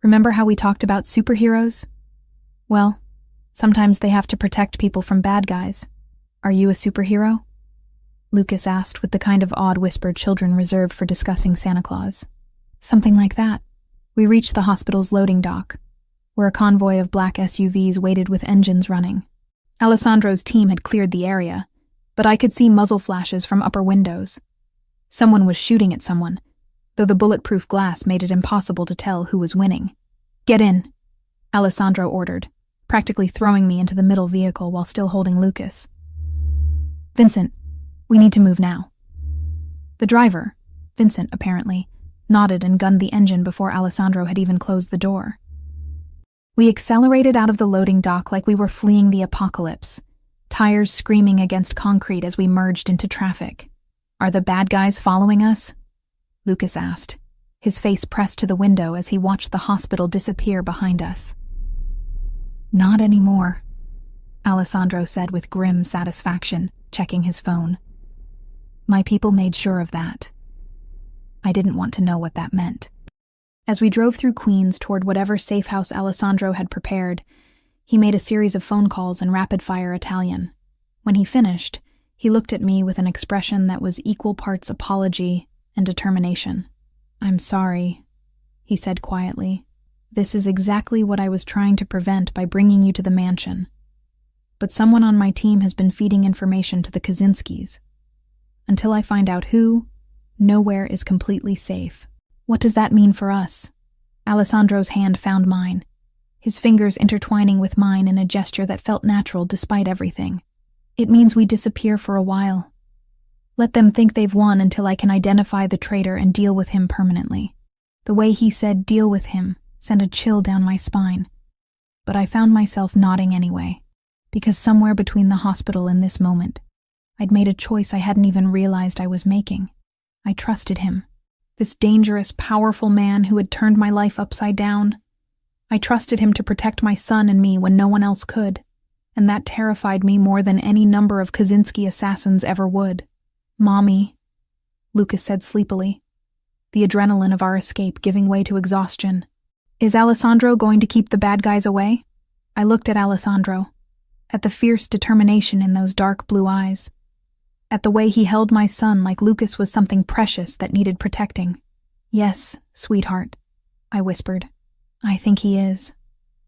"Remember how we talked about superheroes? Well, sometimes they have to protect people from bad guys. Are you a superhero?" Lucas asked with the kind of odd whisper children reserve for discussing Santa Claus. "Something like that." We reached the hospital's loading dock, where a convoy of black SUVs waited with engines running. Alessandro's team had cleared the area, but I could see muzzle flashes from upper windows. Someone was shooting at someone, though the bulletproof glass made it impossible to tell who was winning. "Get in," Alessandro ordered, practically throwing me into the middle vehicle while still holding Lucas. "Vincent, we need to move now." The driver, Vincent apparently, nodded and gunned the engine before Alessandro had even closed the door. We accelerated out of the loading dock like we were fleeing the apocalypse, tires screaming against concrete as we merged into traffic. "Are the bad guys following us?" Lucas asked, his face pressed to the window as he watched the hospital disappear behind us. "Not anymore," Alessandro said with grim satisfaction, checking his phone. "My people made sure of that." I didn't want to know what that meant. As we drove through Queens toward whatever safe house Alessandro had prepared, he made a series of phone calls in rapid-fire Italian. When he finished, he looked at me with an expression that was equal parts apology and determination. "I'm sorry," he said quietly. "This is exactly what I was trying to prevent by bringing you to the mansion. But someone on my team has been feeding information to the Kaczynskis. Until I find out who, nowhere is completely safe." "What does that mean for us?" Alessandro's hand found mine, his fingers intertwining with mine in a gesture that felt natural despite everything. "It means we disappear for a while. Let them think they've won until I can identify the traitor and deal with him permanently." The way he said "deal with him" sent a chill down my spine, but I found myself nodding anyway, because somewhere between the hospital and this moment, I'd made a choice I hadn't even realized I was making. I trusted him. This dangerous, powerful man who had turned my life upside down. I trusted him to protect my son and me when no one else could, and that terrified me more than any number of Kaczynski assassins ever would. "Mommy," Lucas said sleepily, the adrenaline of our escape giving way to exhaustion. "Is Alessandro going to keep the bad guys away?" I looked at Alessandro, at the fierce determination in those dark blue eyes, at the way he held my son like Lucas was something precious that needed protecting. "Yes, sweetheart," I whispered. "I think he is."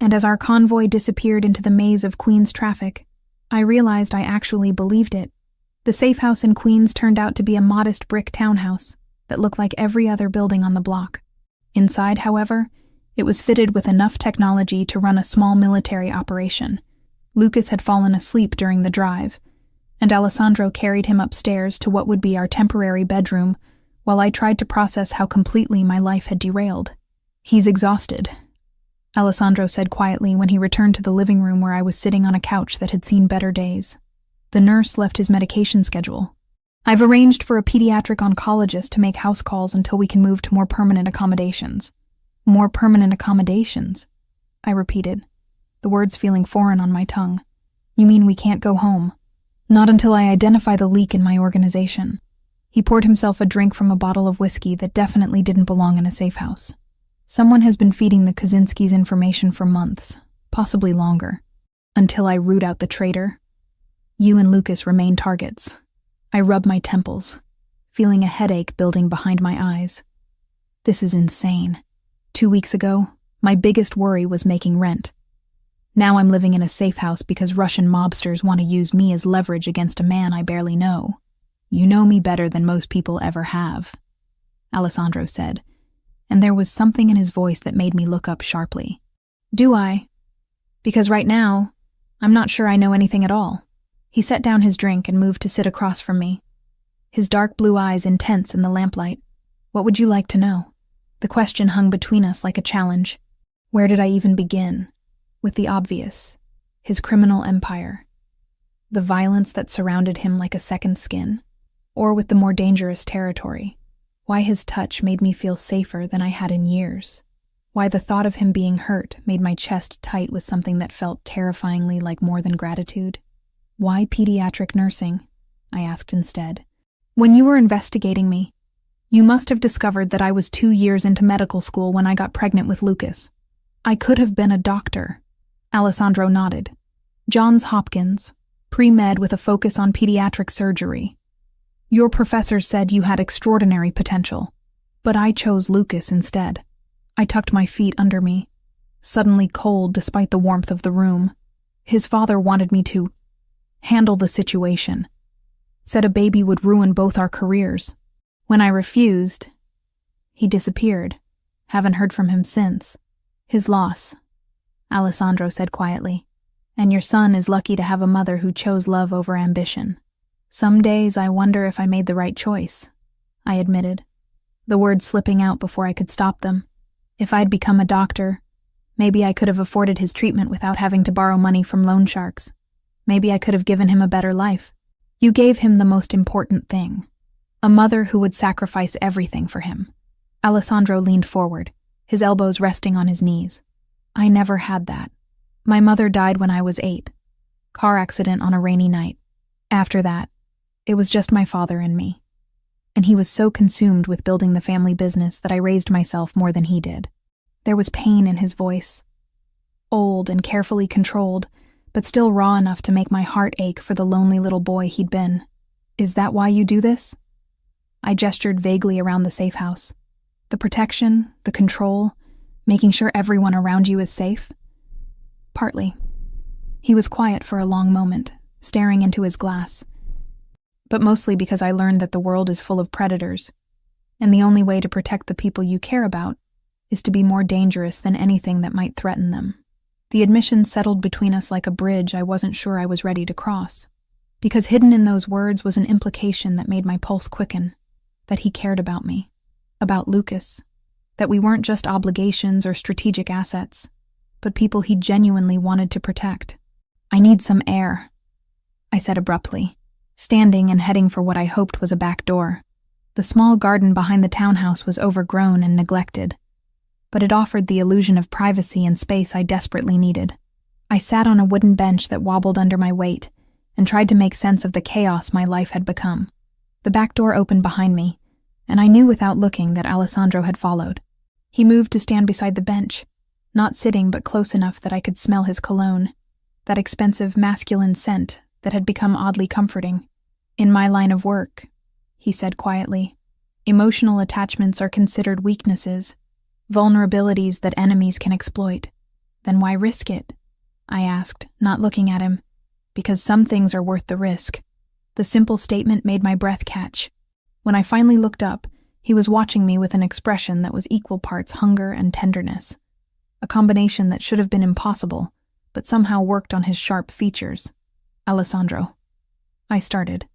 And as our convoy disappeared into the maze of Queens traffic, I realized I actually believed it. The safe house in Queens turned out to be a modest brick townhouse that looked like every other building on the block. Inside, however, it was fitted with enough technology to run a small military operation. Lucas had fallen asleep during the drive, and Alessandro carried him upstairs to what would be our temporary bedroom while I tried to process how completely my life had derailed. "He's exhausted," Alessandro said quietly when he returned to the living room where I was sitting on a couch that had seen better days. The nurse left his medication schedule. "I've arranged for a pediatric oncologist to make house calls until we can move to more permanent accommodations." "More permanent accommodations?" I repeated, the words feeling foreign on my tongue. "You mean we can't go home?" "Not until I identify the leak in my organization." He poured himself a drink from a bottle of whiskey that definitely didn't belong in a safe house. "Someone has been feeding the Kaczynskis information for months, possibly longer. Until I root out the traitor, you and Lucas remain targets." I rubbed my temples, feeling a headache building behind my eyes. This is insane. 2 weeks ago, my biggest worry was making rent. Now I'm living in a safe house because Russian mobsters want to use me as leverage against a man I barely know. "You know me better than most people ever have," Alessandro said, and there was something in his voice that made me look up sharply. "Do I? Because right now, I'm not sure I know anything at all." He set down his drink and moved to sit across from me, his dark blue eyes intense in the lamplight. "What would you like to know?" The question hung between us like a challenge. Where did I even begin? with the obvious, his criminal empire, the violence that surrounded him like a second skin, or with the more dangerous territory, why his touch made me feel safer than I had in years, why the thought of him being hurt made my chest tight with something that felt terrifyingly like more than gratitude. Why pediatric nursing? I asked instead. When you were investigating me, you must have discovered that I was 2 years into medical school when I got pregnant with Lucas. I could have been a doctor. Alessandro nodded. Johns Hopkins, pre-med with a focus on pediatric surgery. Your professors said you had extraordinary potential, but I chose Lucas instead. I tucked my feet under me, suddenly cold despite the warmth of the room. His father wanted me to handle the situation, said a baby would ruin both our careers. When I refused, he disappeared. Haven't heard from him since. His loss, Alessandro said quietly. And your son is lucky to have a mother who chose love over ambition. Some days I wonder if I made the right choice, I admitted, the words slipping out before I could stop them. If I'd become a doctor, maybe I could have afforded his treatment without having to borrow money from loan sharks. Maybe I could have given him a better life. You gave him the most important thing, a mother who would sacrifice everything for him. Alessandro leaned forward, his elbows resting on his knees. I never had that. My mother died when I was 8. Car accident on a rainy night. After that, it was just my father and me. And he was so consumed with building the family business that I raised myself more than he did. There was pain in his voice. Old and carefully controlled, but still raw enough to make my heart ache for the lonely little boy he'd been. Is that why you do this? I gestured vaguely around the safe house. The protection, the control, making sure everyone around you is safe? Partly. He was quiet for a long moment, staring into his glass. But mostly because I learned that the world is full of predators, and the only way to protect the people you care about is to be more dangerous than anything that might threaten them. The admission settled between us like a bridge I wasn't sure I was ready to cross, because hidden in those words was an implication that made my pulse quicken, that he cared about me, about Lucas, that we weren't just obligations or strategic assets, but people he genuinely wanted to protect. I need some air, I said abruptly, standing and heading for what I hoped was a back door. The small garden behind the townhouse was overgrown and neglected, but it offered the illusion of privacy and space I desperately needed. I sat on a wooden bench that wobbled under my weight and tried to make sense of the chaos my life had become. The back door opened behind me, and I knew without looking that Alessandro had followed. He moved to stand beside the bench, not sitting but close enough that I could smell his cologne, that expensive masculine scent that had become oddly comforting. In my line of work, he said quietly, emotional attachments are considered weaknesses, vulnerabilities that enemies can exploit. Then why risk it? I asked, not looking at him. Because some things are worth the risk. The simple statement made my breath catch. When I finally looked up, he was watching me with an expression that was equal parts hunger and tenderness, a combination that should have been impossible, but somehow worked on his sharp features. Alessandro. I started,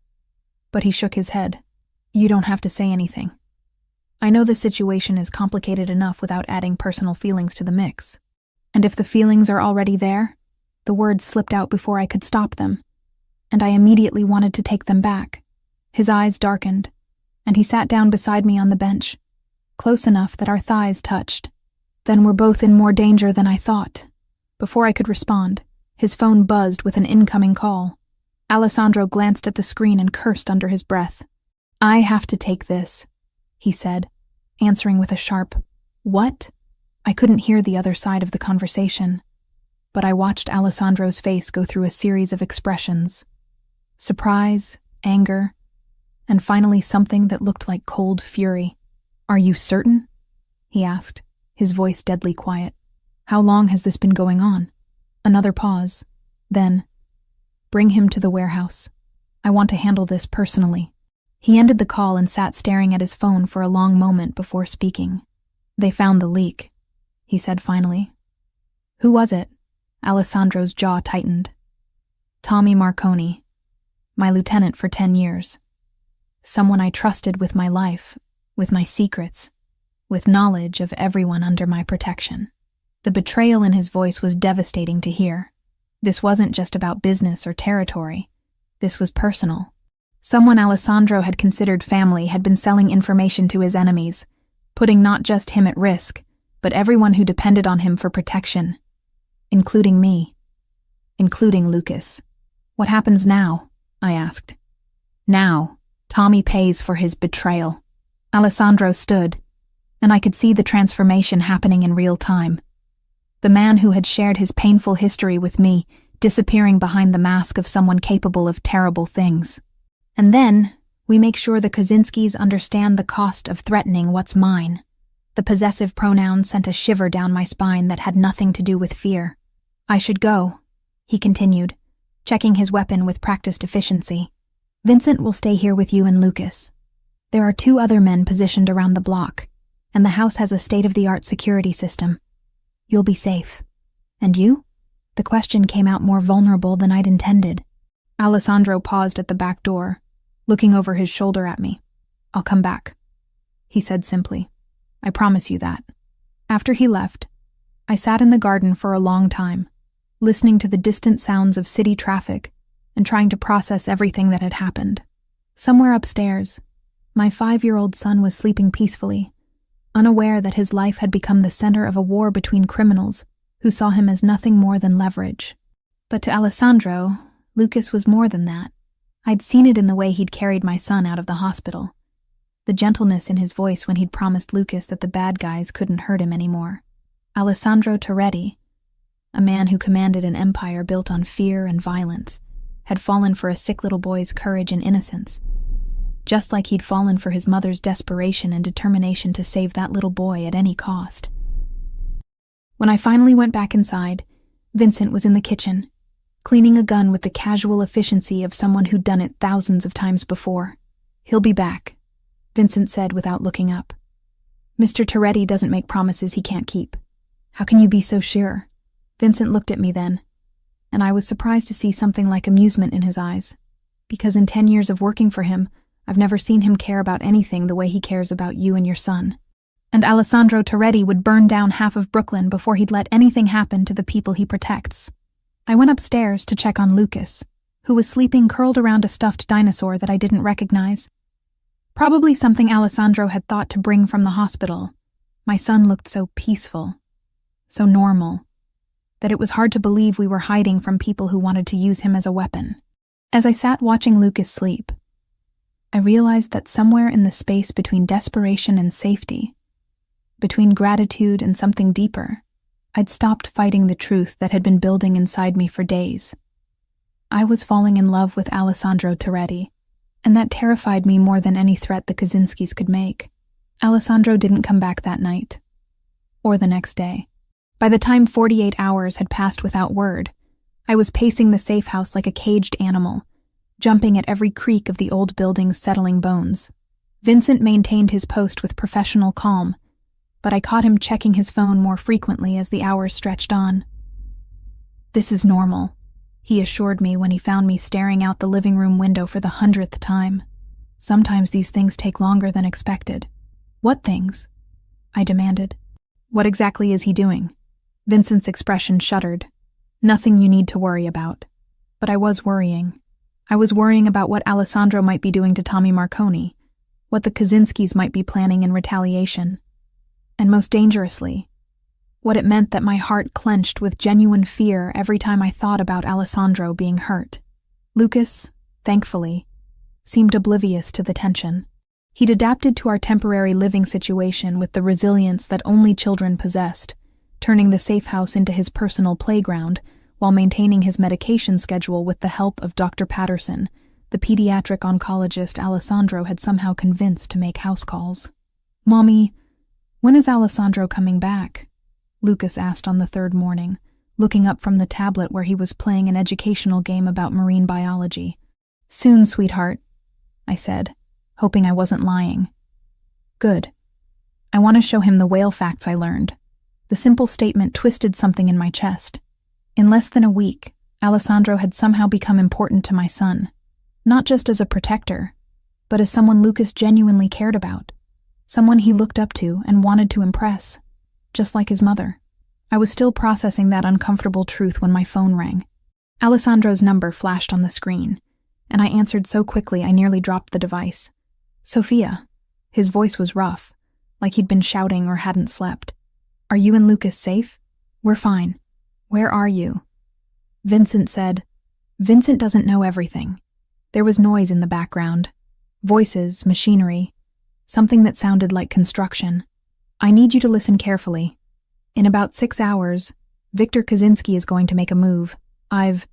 but he shook his head. You don't have to say anything. I know the situation is complicated enough without adding personal feelings to the mix. And if the feelings are already there, the words slipped out before I could stop them, and I immediately wanted to take them back. His eyes darkened, and he sat down beside me on the bench, close enough that our thighs touched. Then we're both in more danger than I thought. Before I could respond, his phone buzzed with an incoming call. Alessandro glanced at the screen and cursed under his breath. I have to take this, he said, answering with a sharp, what? I couldn't hear the other side of the conversation, but I watched Alessandro's face go through a series of expressions. Surprise, anger, and finally something that looked like cold fury. Are you certain? He asked, his voice deadly quiet. How long has this been going on? Another pause. Then, bring him to the warehouse. I want to handle this personally. He ended the call and sat staring at his phone for a long moment before speaking. They found the leak, he said finally. Who was it? Alessandro's jaw tightened. Tommy Marconi, my lieutenant for 10 years. Someone I trusted with my life, with my secrets, with knowledge of everyone under my protection. The betrayal in his voice was devastating to hear. This wasn't just about business or territory. This was personal. Someone Alessandro had considered family had been selling information to his enemies, putting not just him at risk, but everyone who depended on him for protection, including me, including Lucas. What happens now? I asked. Now, Tommy pays for his betrayal. Alessandro stood, and I could see the transformation happening in real time. The man who had shared his painful history with me, disappearing behind the mask of someone capable of terrible things. And then, we make sure the Kaczynskis understand the cost of threatening what's mine. The possessive pronoun sent a shiver down my spine that had nothing to do with fear. I should go, he continued, checking his weapon with practiced efficiency. Vincent will stay here with you and Lucas. There are 2 other men positioned around the block, and the house has a state-of-the-art security system. You'll be safe. And you? The question came out more vulnerable than I'd intended. Alessandro paused at the back door, looking over his shoulder at me. I'll come back, he said simply. I promise you that. After he left, I sat in the garden for a long time, listening to the distant sounds of city traffic and trying to process everything that had happened. Somewhere upstairs, my 5-year-old son was sleeping peacefully, unaware that his life had become the center of a war between criminals who saw him as nothing more than leverage. But to Alessandro, Lucas was more than that. I'd seen it in the way he'd carried my son out of the hospital. The gentleness in his voice when he'd promised Lucas that the bad guys couldn't hurt him anymore. Alessandro Toretti, a man who commanded an empire built on fear and violence, had fallen for a sick little boy's courage and innocence, just like he'd fallen for his mother's desperation and determination to save that little boy at any cost. When I finally went back inside, Vincent was in the kitchen, cleaning a gun with the casual efficiency of someone who'd done it thousands of times before. He'll be back, Vincent said without looking up. Mr. Toretti doesn't make promises he can't keep. How can you be so sure? Vincent looked at me then, and I was surprised to see something like amusement in his eyes, because in 10 years of working for him, I've never seen him care about anything the way he cares about you and your son. And Alessandro Toretti would burn down half of Brooklyn before he'd let anything happen to the people he protects. I went upstairs to check on Lucas, who was sleeping curled around a stuffed dinosaur that I didn't recognize. Probably something Alessandro had thought to bring from the hospital. My son looked so peaceful, so normal, that it was hard to believe we were hiding from people who wanted to use him as a weapon. As I sat watching Lucas sleep, I realized that somewhere in the space between desperation and safety, between gratitude and something deeper, I'd stopped fighting the truth that had been building inside me for days. I was falling in love with Alessandro Toretti, and that terrified me more than any threat the Kaczynskis could make. Alessandro didn't come back that night, or the next day. By the time 48 hours had passed without word, I was pacing the safe house like a caged animal, jumping at every creak of the old building's settling bones. Vincent maintained his post with professional calm, but I caught him checking his phone more frequently as the hours stretched on. This is normal, he assured me when he found me staring out the living room window for the 100th time. Sometimes these things take longer than expected. What things? I demanded. What exactly is he doing? Vincent's expression shuddered. Nothing you need to worry about. But I was worrying. I was worrying about what Alessandro might be doing to Tommy Marconi, what the Kaczynskis might be planning in retaliation, and most dangerously, what it meant that my heart clenched with genuine fear every time I thought about Alessandro being hurt. Lucas, thankfully, seemed oblivious to the tension. He'd adapted to our temporary living situation with the resilience that only children possessed, turning the safe house into his personal playground while maintaining his medication schedule with the help of Dr. Patterson, the pediatric oncologist Alessandro had somehow convinced to make house calls. Mommy, when is Alessandro coming back? Lucas asked on the 3rd morning, looking up from the tablet where he was playing an educational game about marine biology. Soon, sweetheart, I said, hoping I wasn't lying. Good. I want to show him the whale facts I learned. The simple statement twisted something in my chest. In less than a week, Alessandro had somehow become important to my son, not just as a protector, but as someone Lucas genuinely cared about, someone he looked up to and wanted to impress, just like his mother. I was still processing that uncomfortable truth when my phone rang. Alessandro's number flashed on the screen, and I answered so quickly I nearly dropped the device. Sophia. His voice was rough, like he'd been shouting or hadn't slept. Are you and Lucas safe? We're fine. Where are you? Vincent said. Vincent doesn't know everything. There was noise in the background. Voices, machinery, something that sounded like construction. I need you to listen carefully. In about 6 hours, Viktor Kaczynski is going to make a move. I've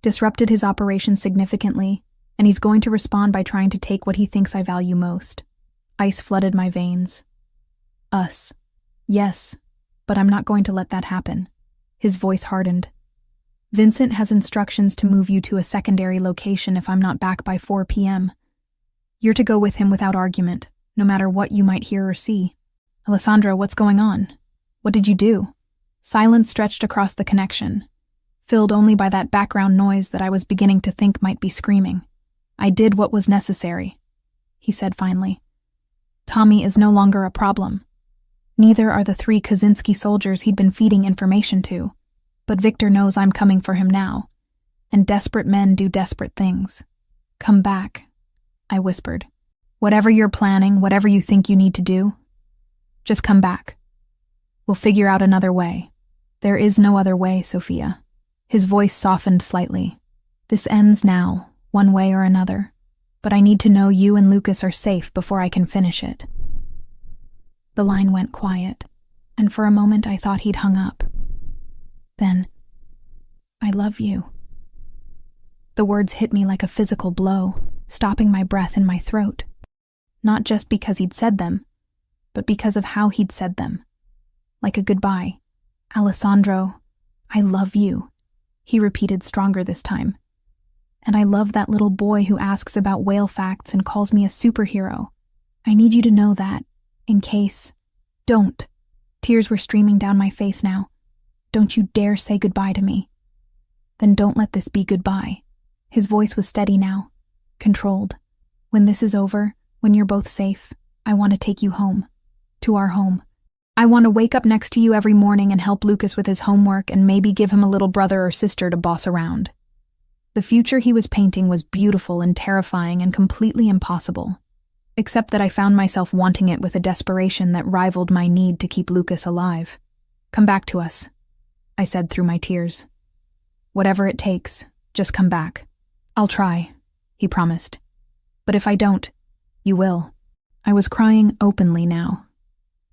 disrupted his operation significantly, and he's going to respond by trying to take what he thinks I value most. Ice flooded my veins. Us. Yes, but I'm not going to let that happen. His voice hardened. Vincent has instructions to move you to a secondary location if I'm not back by 4 p.m. You're to go with him without argument, no matter what you might hear or see. Alessandro, what's going on? What did you do? Silence stretched across the connection, filled only by that background noise that I was beginning to think might be screaming. I did what was necessary, he said finally. Tommy is no longer a problem. Neither are the 3 Kaczynski soldiers he'd been feeding information to. But Viktor knows I'm coming for him now, and desperate men do desperate things. Come back, I whispered. Whatever you're planning, whatever you think you need to do, just come back. We'll figure out another way. There is no other way, Sophia. His voice softened slightly. This ends now, one way or another, but I need to know you and Lucas are safe before I can finish it. The line went quiet, and for a moment I thought he'd hung up. Then, I love you. The words hit me like a physical blow, stopping my breath in my throat. Not just because he'd said them, but because of how he'd said them. Like a goodbye. Alessandro, I love you, he repeated stronger this time. And I love that little boy who asks about whale facts and calls me a superhero. I need you to know that, in case. Don't. Tears were streaming down my face now. Don't you dare say goodbye to me. Then don't let this be goodbye. His voice was steady now, controlled. When this is over, when you're both safe, I want to take you home. To our home. I want to wake up next to you every morning and help Lucas with his homework and maybe give him a little brother or sister to boss around. The future he was painting was beautiful and terrifying and completely impossible. Except that I found myself wanting it with a desperation that rivaled my need to keep Lucas alive. Come back to us, I said through my tears. Whatever it takes, just come back. I'll try, he promised. But if I don't, you will. I was crying openly now,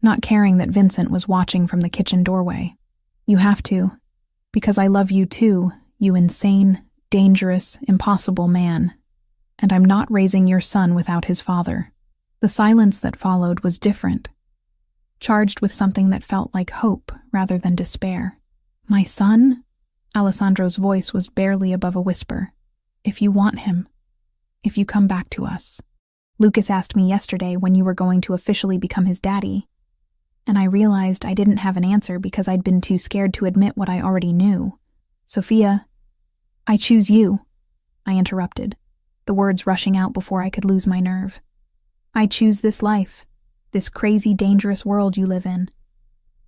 not caring that Vincent was watching from the kitchen doorway. You have to, because I love you too, you insane, dangerous, impossible man. And I'm not raising your son without his father. The silence that followed was different, charged with something that felt like hope rather than despair. My son? Alessandro's voice was barely above a whisper. If you want him, if you come back to us. Lucas asked me yesterday when you were going to officially become his daddy, and I realized I didn't have an answer because I'd been too scared to admit what I already knew. Sophia, I choose you, I interrupted, the words rushing out before I could lose my nerve. I choose this life, this crazy, dangerous world you live in.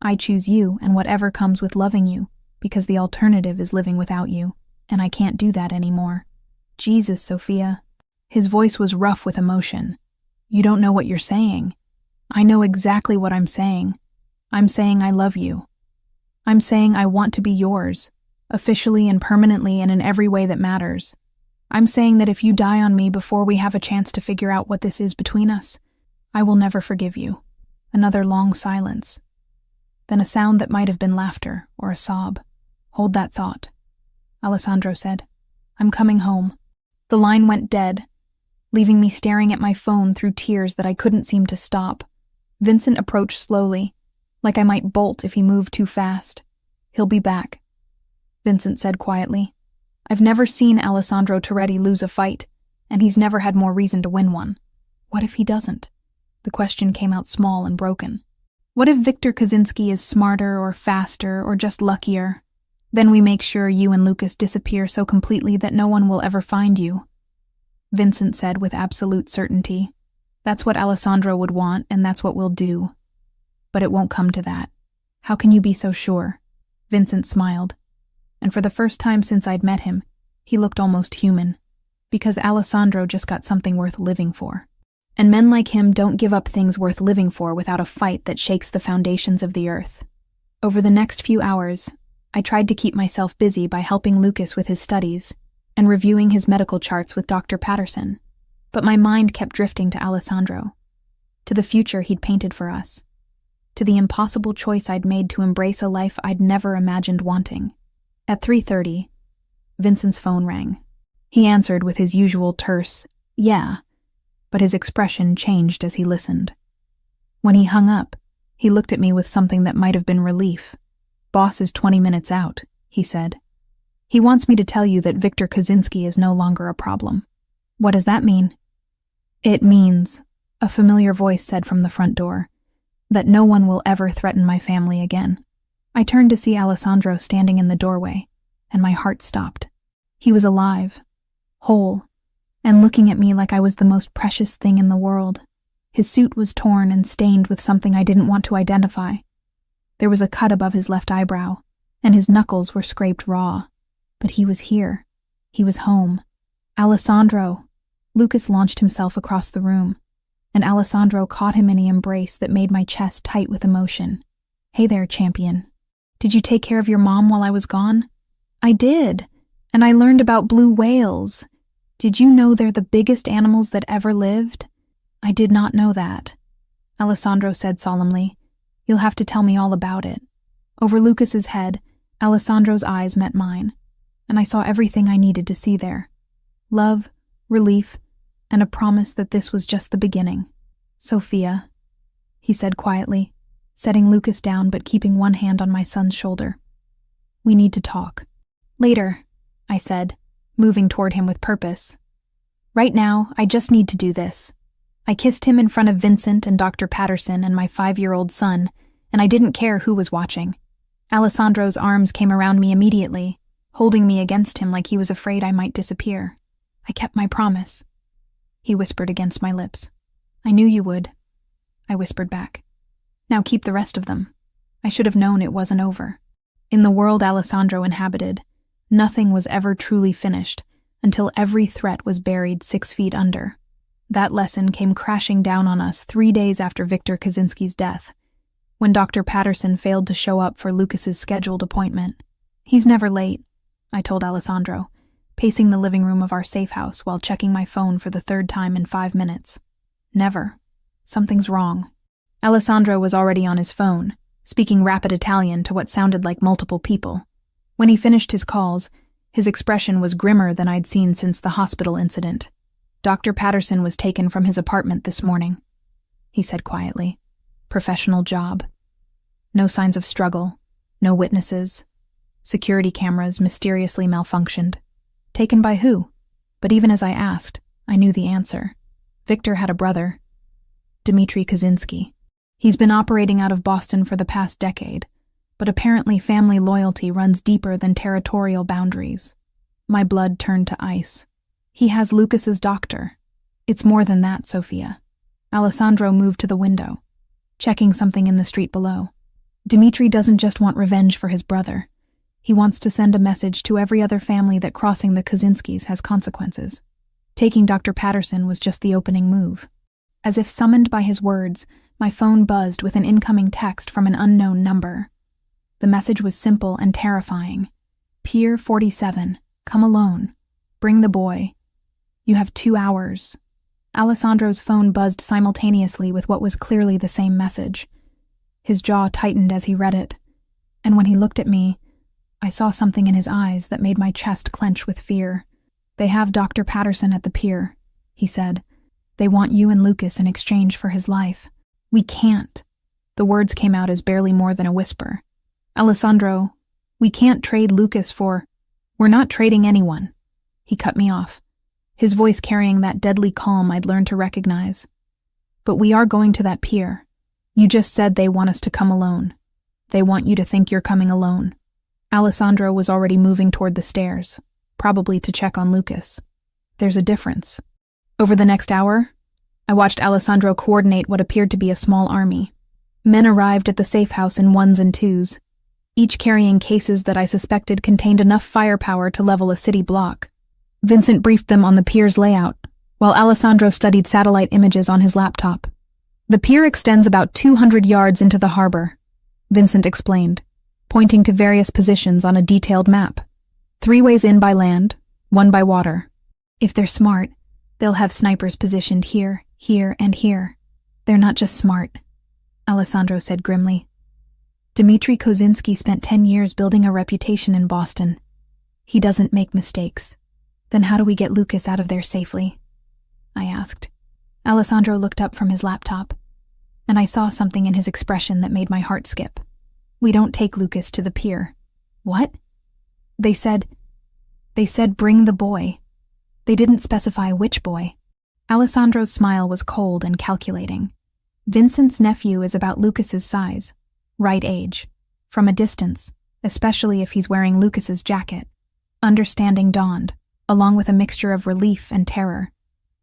I choose you and whatever comes with loving you, because the alternative is living without you, and I can't do that anymore. Jesus, Sophia. His voice was rough with emotion. You don't know what you're saying. I know exactly what I'm saying. I'm saying I love you. I'm saying I want to be yours, officially and permanently and in every way that matters. I'm saying that if you die on me before we have a chance to figure out what this is between us, I will never forgive you. Another long silence. Then a sound that might have been laughter or a sob. Hold that thought, Alessandro said. I'm coming home. The line went dead, leaving me staring at my phone through tears that I couldn't seem to stop. Vincent approached slowly, like I might bolt if he moved too fast. He'll be back, Vincent said quietly. I've never seen Alessandro Toretti lose a fight, and he's never had more reason to win one. What if he doesn't? The question came out small and broken. What if Viktor Kaczynski is smarter or faster or just luckier? Then we make sure you and Lucas disappear so completely that no one will ever find you, Vincent said with absolute certainty. That's what Alessandro would want, and that's what we'll do. But it won't come to that. How can you be so sure? Vincent smiled, and for the first time since I'd met him, he looked almost human, because Alessandro just got something worth living for. And men like him don't give up things worth living for without a fight that shakes the foundations of the earth. Over the next few hours, I tried to keep myself busy by helping Lucas with his studies and reviewing his medical charts with Dr. Patterson, but my mind kept drifting to Alessandro, to the future he'd painted for us, to the impossible choice I'd made to embrace a life I'd never imagined wanting. At 3:30, Vincent's phone rang. He answered with his usual terse, "Yeah," but his expression changed as he listened. When he hung up, he looked at me with something that might have been relief. "Boss is 20 minutes out," he said. "He wants me to tell you that Victor Kaczynski is no longer a problem." "What does that mean?" "It means," a familiar voice said from the front door, "that no one will ever threaten my family again." I turned to see Alessandro standing in the doorway, and my heart stopped. He was alive, whole, and looking at me like I was the most precious thing in the world. His suit was torn and stained with something I didn't want to identify. There was a cut above his left eyebrow, and his knuckles were scraped raw. But he was here. He was home. "Alessandro!" Lucas launched himself across the room, and Alessandro caught him in an embrace that made my chest tight with emotion. "Hey there, champion. Did you take care of your mom while I was gone?" "I did, and I learned about blue whales. Did you know they're the biggest animals that ever lived?" "I did not know that," Alessandro said solemnly. "You'll have to tell me all about it." Over Lucas's head, Alessandro's eyes met mine, and I saw everything I needed to see there. Love, relief, and a promise that this was just the beginning. "Sophia," he said quietly, setting Lucas down but keeping one hand on my son's shoulder. "We need to talk." "Later," I said, moving toward him with purpose. "Right now, I just need to do this." I kissed him in front of Vincent and Dr. Patterson and my 5-year-old son, and I didn't care who was watching. Alessandro's arms came around me immediately, holding me against him like he was afraid I might disappear. "I kept my promise," he whispered against my lips. "I knew you would," I whispered back. "Now keep the rest of them." I should have known it wasn't over. In the world Alessandro inhabited, nothing was ever truly finished until every threat was buried 6 feet under. That lesson came crashing down on us 3 days after Victor Kaczynski's death, when Dr. Patterson failed to show up for Lucas's scheduled appointment. "He's never late," I told Alessandro, pacing the living room of our safe house while checking my phone for the 3rd time in 5 minutes. "Never. Something's wrong." Alessandro was already on his phone, speaking rapid Italian to what sounded like multiple people. When he finished his calls, his expression was grimmer than I'd seen since the hospital incident. "Dr. Patterson was taken from his apartment this morning," he said quietly. "Professional job. No signs of struggle, no witnesses. Security cameras mysteriously malfunctioned. Taken by who?" But even as I asked, I knew the answer. Victor had a brother, Dmitry Kaczynski. He's been operating out of Boston for the past decade, but apparently family loyalty runs deeper than territorial boundaries. My blood turned to ice. "He has Lucas's doctor." "It's more than that, Sophia." Alessandro moved to the window, checking something in the street below. "Dmitry doesn't just want revenge for his brother. He wants to send a message to every other family that crossing the Kaczynskis has consequences. Taking Dr. Patterson was just the opening move." As if summoned by his words, my phone buzzed with an incoming text from an unknown number. The message was simple and terrifying. "Pier 47, come alone. Bring the boy. You have 2 hours. Alessandro's phone buzzed simultaneously with what was clearly the same message. His jaw tightened as he read it, and when he looked at me, I saw something in his eyes that made my chest clench with fear. "They have Dr. Patterson at the pier," he said. "They want you and Lucas in exchange for his life." "We can't." The words came out as barely more than a whisper. "Alessandro, we can't trade Lucas for—" "We're not trading anyone." He cut me off, his voice carrying that deadly calm I'd learned to recognize. "But we are going to that pier. You just said they want us to come alone. They want you to think you're coming alone." Alessandro was already moving toward the stairs, probably to check on Lucas. There's a difference. Over the next hour, I watched Alessandro coordinate what appeared to be a small army. Men arrived at the safe house in 1s and 2s, each carrying cases that I suspected contained enough firepower to level a city block. Vincent briefed them on the pier's layout, while Alessandro studied satellite images on his laptop. The pier extends about 200 yards into the harbor, Vincent explained, pointing to various positions on a detailed map. 3 ways in by land, 1 by water. If they're smart, they'll have snipers positioned here, here, and here. They're not just smart, Alessandro said grimly. Dmitry Kozinski spent 10 years building a reputation in Boston. He doesn't make mistakes. Then how do we get Lucas out of there safely? I asked. Alessandro looked up from his laptop, and I saw something in his expression that made my heart skip. We don't take Lucas to the pier. What? They said bring the boy. They didn't specify which boy. Alessandro's smile was cold and calculating. Vincent's nephew is about Lucas's size, right age, from a distance, especially if he's wearing Lucas's jacket. Understanding dawned, along with a mixture of relief and terror.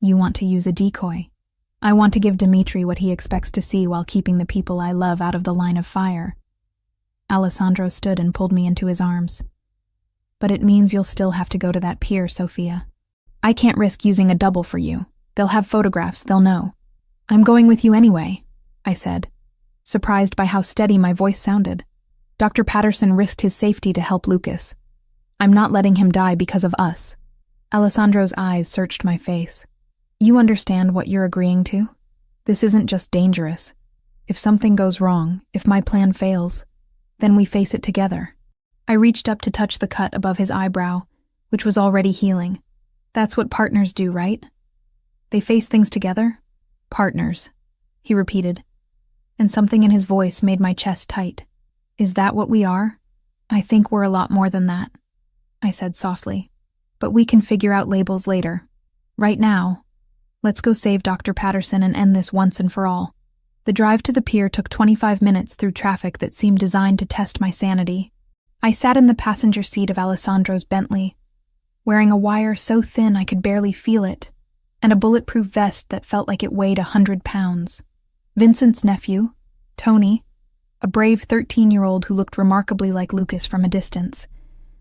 You want to use a decoy. I want to give Dmitry what he expects to see while keeping the people I love out of the line of fire. Alessandro stood and pulled me into his arms. But it means you'll still have to go to that pier, Sophia. I can't risk using a double for you. They'll have photographs, they'll know. I'm going with you anyway, I said, surprised by how steady my voice sounded. Dr. Patterson risked his safety to help Lucas. I'm not letting him die because of us. Alessandro's eyes searched my face. You understand what you're agreeing to? This isn't just dangerous. If something goes wrong, if my plan fails, then we face it together. I reached up to touch the cut above his eyebrow, which was already healing. That's what partners do, right? They face things together? Partners, he repeated, and something in his voice made my chest tight. Is that what we are? I think we're a lot more than that, I said softly. But we can figure out labels later. Right now, let's go save Dr. Patterson and end this once and for all. The drive to the pier took 25 minutes through traffic that seemed designed to test my sanity. I sat in the passenger seat of Alessandro's Bentley, wearing a wire so thin I could barely feel it, and a bulletproof vest that felt like it weighed 100 pounds. Vincent's nephew, Tony, a brave 13-year-old who looked remarkably like Lucas from a distance,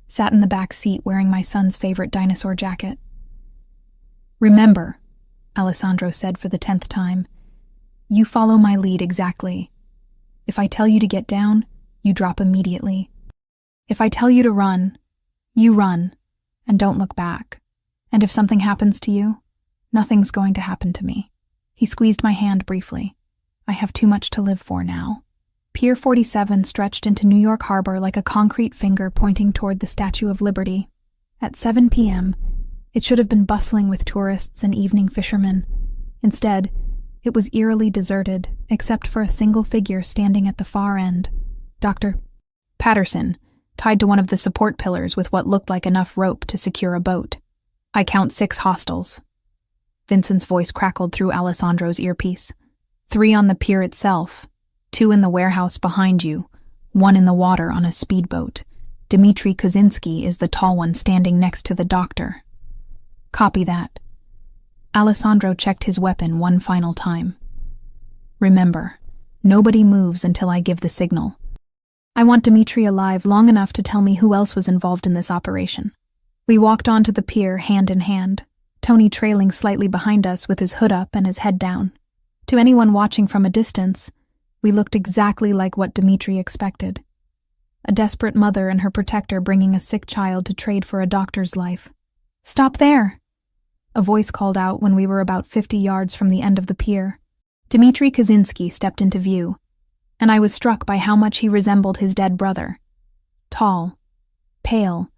sat in the back seat wearing my son's favorite dinosaur jacket. Remember, Alessandro said for the 10th time, you follow my lead exactly. If I tell you to get down, you drop immediately. If I tell you to run, you run, and don't look back. And if something happens to you, nothing's going to happen to me. He squeezed my hand briefly. I have too much to live for now. Pier 47 stretched into New York Harbor like a concrete finger pointing toward the Statue of Liberty. At 7 p.m., it should have been bustling with tourists and evening fishermen. Instead, it was eerily deserted, except for a single figure standing at the far end. Dr. Patterson, tied to one of the support pillars with what looked like enough rope to secure a boat. I count 6 hostiles. Vincent's voice crackled through Alessandro's earpiece. 3 on the pier itself, 2 in the warehouse behind you, 1 in the water on a speedboat. Dmitry Kozinski is the tall one standing next to the doctor. Copy that. Alessandro checked his weapon one final time. Remember, nobody moves until I give the signal. I want Dmitry alive long enough to tell me who else was involved in this operation. We walked onto the pier hand in hand, Tony trailing slightly behind us with his hood up and his head down. To anyone watching from a distance, we looked exactly like what Dmitry expected. A desperate mother and her protector bringing a sick child to trade for a doctor's life. Stop there! A voice called out when we were about 50 yards from the end of the pier. Dmitry Kozinski stepped into view, and I was struck by how much he resembled his dead brother. Tall, pale,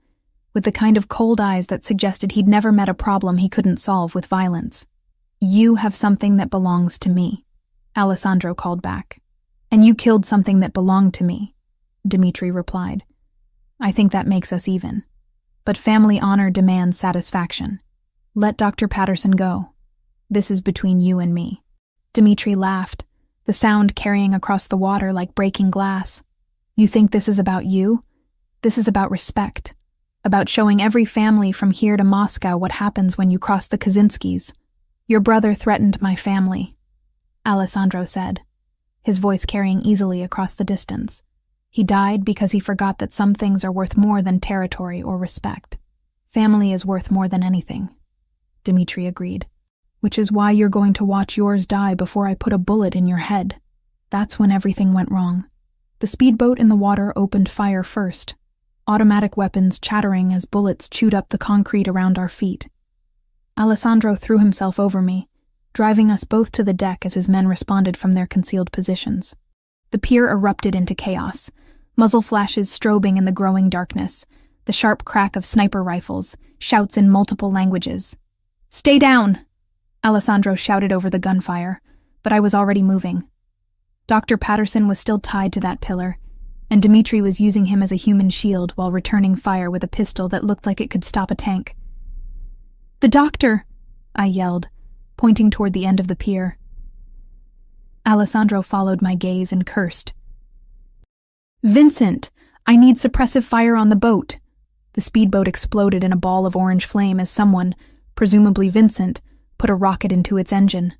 with the kind of cold eyes that suggested he'd never met a problem he couldn't solve with violence. You have something that belongs to me, Alessandro called back. And you killed something that belonged to me, Dmitry replied. I think that makes us even. But family honor demands satisfaction. Let Dr. Patterson go. This is between you and me. Dmitry laughed, the sound carrying across the water like breaking glass. You think this is about you? This is about respect. About showing every family from here to Moscow what happens when you cross the Kozinskis. Your brother threatened my family, Alessandro said, his voice carrying easily across the distance. He died because he forgot that some things are worth more than territory or respect. Family is worth more than anything, Dmitri agreed. Which is why you're going to watch yours die before I put a bullet in your head. That's when everything went wrong. The speedboat in the water opened fire first, automatic weapons chattering as bullets chewed up the concrete around our feet. Alessandro threw himself over me, driving us both to the deck as his men responded from their concealed positions. The pier erupted into chaos, muzzle flashes strobing in the growing darkness, the sharp crack of sniper rifles, shouts in multiple languages. "Stay down!" Alessandro shouted over the gunfire, but I was already moving. Dr. Patterson was still tied to that pillar, and Dmitri was using him as a human shield while returning fire with a pistol that looked like it could stop a tank. "The doctor!" I yelled, pointing toward the end of the pier. Alessandro followed my gaze and cursed. "Vincent, I need suppressive fire on the boat." The speedboat exploded in a ball of orange flame as someone, presumably Vincent, put a rocket into its engine.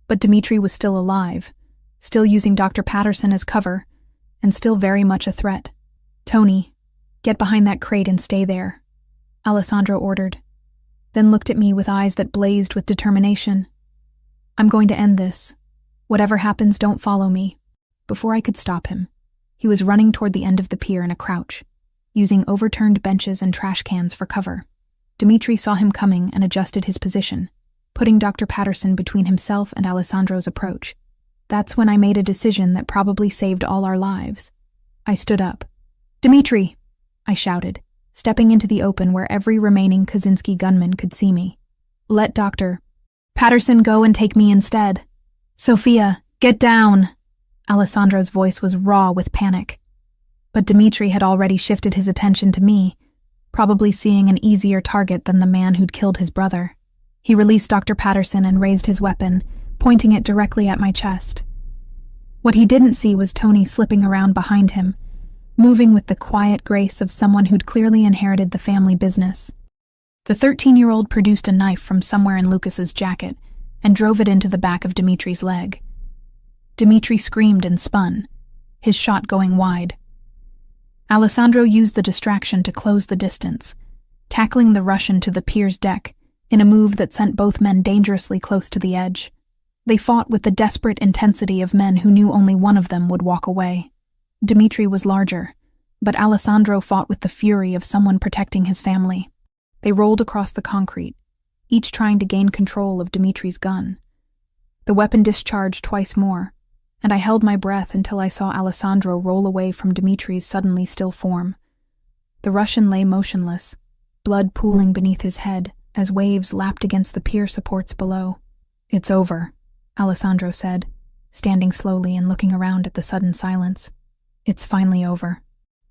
But Dmitri was still alive, still using Dr. Patterson as cover, and still very much a threat. "Tony, get behind that crate and stay there," Alessandro ordered, then looked at me with eyes that blazed with determination. "I'm going to end this. Whatever happens, don't follow me." Before I could stop him, he was running toward the end of the pier in a crouch, using overturned benches and trash cans for cover. Dmitri saw him coming and adjusted his position, putting Dr. Patterson between himself and Alessandro's approach. That's when I made a decision that probably saved all our lives. I stood up. "Dmitri!" I shouted, stepping into the open where every remaining Kaczynski gunman could see me. "Let Dr. Patterson go and take me instead." "Sophia, get down!" Alessandro's voice was raw with panic. But Dmitri had already shifted his attention to me, probably seeing an easier target than the man who'd killed his brother. He released Dr. Patterson and raised his weapon, pointing it directly at my chest. What he didn't see was Tony slipping around behind him, moving with the quiet grace of someone who'd clearly inherited the family business. The 13-year-old produced a knife from somewhere in Lucas's jacket and drove it into the back of Dmitri's leg. Dmitri screamed and spun, his shot going wide. Alessandro used the distraction to close the distance, tackling the Russian to the pier's deck in a move that sent both men dangerously close to the edge. They fought with the desperate intensity of men who knew only one of them would walk away. Dmitri was larger, but Alessandro fought with the fury of someone protecting his family. They rolled across the concrete, each trying to gain control of Dmitri's gun. The weapon discharged twice more, and I held my breath until I saw Alessandro roll away from Dmitri's suddenly still form. The Russian lay motionless, blood pooling beneath his head as waves lapped against the pier supports below. "It's over," Alessandro said, standing slowly and looking around at the sudden silence. "It's finally over."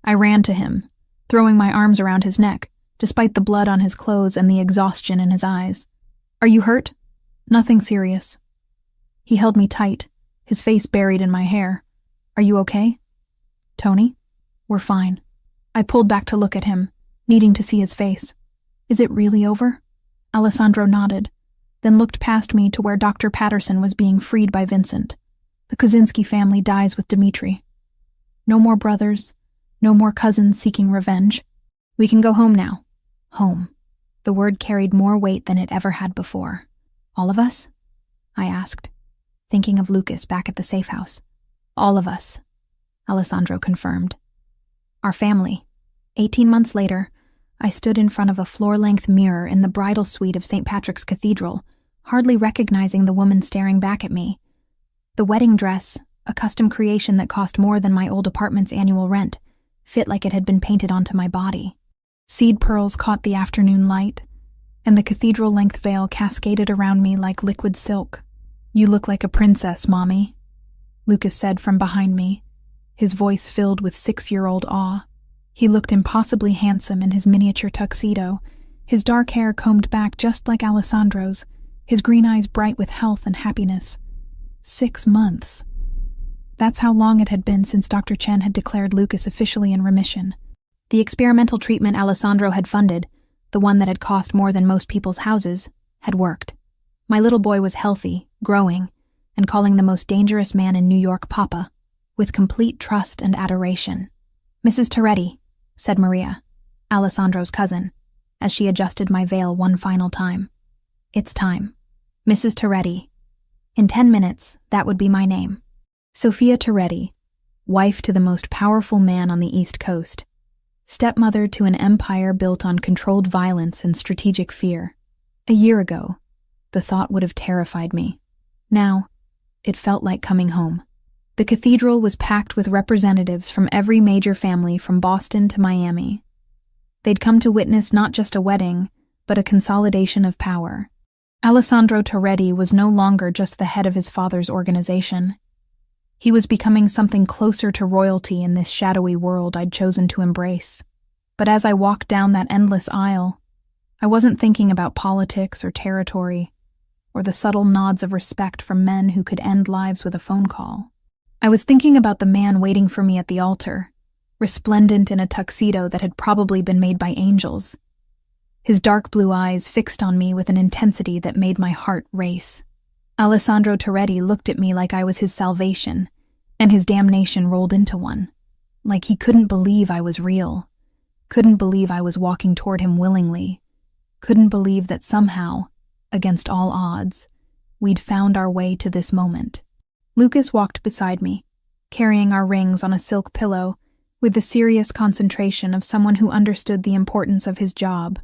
I ran to him, throwing my arms around his neck, despite the blood on his clothes and the exhaustion in his eyes. "Are you hurt?" "Nothing serious." He held me tight, his face buried in my hair. "Are you okay?" "Tony?" "We're fine." I pulled back to look at him, needing to see his face. "Is it really over?" Alessandro nodded, then looked past me to where Dr. Patterson was being freed by Vincent. "The Kaczynski family dies with Dmitri. No more brothers, no more cousins seeking revenge. We can go home now." Home. The word carried more weight than it ever had before. "All of us?" I asked, thinking of Lucas back at the safe house. "All of us," Alessandro confirmed. Our family. 18 months later, I stood in front of a floor-length mirror in the bridal suite of St. Patrick's Cathedral, hardly recognizing the woman staring back at me. The wedding dress, a custom creation that cost more than my old apartment's annual rent, fit like it had been painted onto my body. Seed pearls caught the afternoon light, and the cathedral-length veil cascaded around me like liquid silk. "You look like a princess, Mommy," Lucas said from behind me, his voice filled with 6-year-old awe. He looked impossibly handsome in his miniature tuxedo, his dark hair combed back just like Alessandro's, his green eyes bright with health and happiness. 6 months. That's how long it had been since Dr. Chen had declared Lucas officially in remission. The experimental treatment Alessandro had funded, the one that had cost more than most people's houses, had worked. My little boy was healthy, growing, and calling the most dangerous man in New York Papa, with complete trust and adoration. Mrs. Toretti, said Maria, Alessandro's cousin, as she adjusted my veil one final time. It's time. Mrs. Toretti. In 10 minutes, that would be my name. Sophia Toretti, wife to the most powerful man on the East Coast, stepmother to an empire built on controlled violence and strategic fear. A year ago, the thought would have terrified me. Now, it felt like coming home. The cathedral was packed with representatives from every major family from Boston to Miami. They'd come to witness not just a wedding, but a consolidation of power. Alessandro Toretti was no longer just the head of his father's organization. He was becoming something closer to royalty in this shadowy world I'd chosen to embrace. But as I walked down that endless aisle, I wasn't thinking about politics or territory, or the subtle nods of respect from men who could end lives with a phone call. I was thinking about the man waiting for me at the altar, resplendent in a tuxedo that had probably been made by angels. His dark blue eyes fixed on me with an intensity that made my heart race. Alessandro Toretti looked at me like I was his salvation, and his damnation rolled into one. Like he couldn't believe I was real, couldn't believe I was walking toward him willingly, couldn't believe that somehow, against all odds, we'd found our way to this moment. Lucas walked beside me, carrying our rings on a silk pillow, with the serious concentration of someone who understood the importance of his job.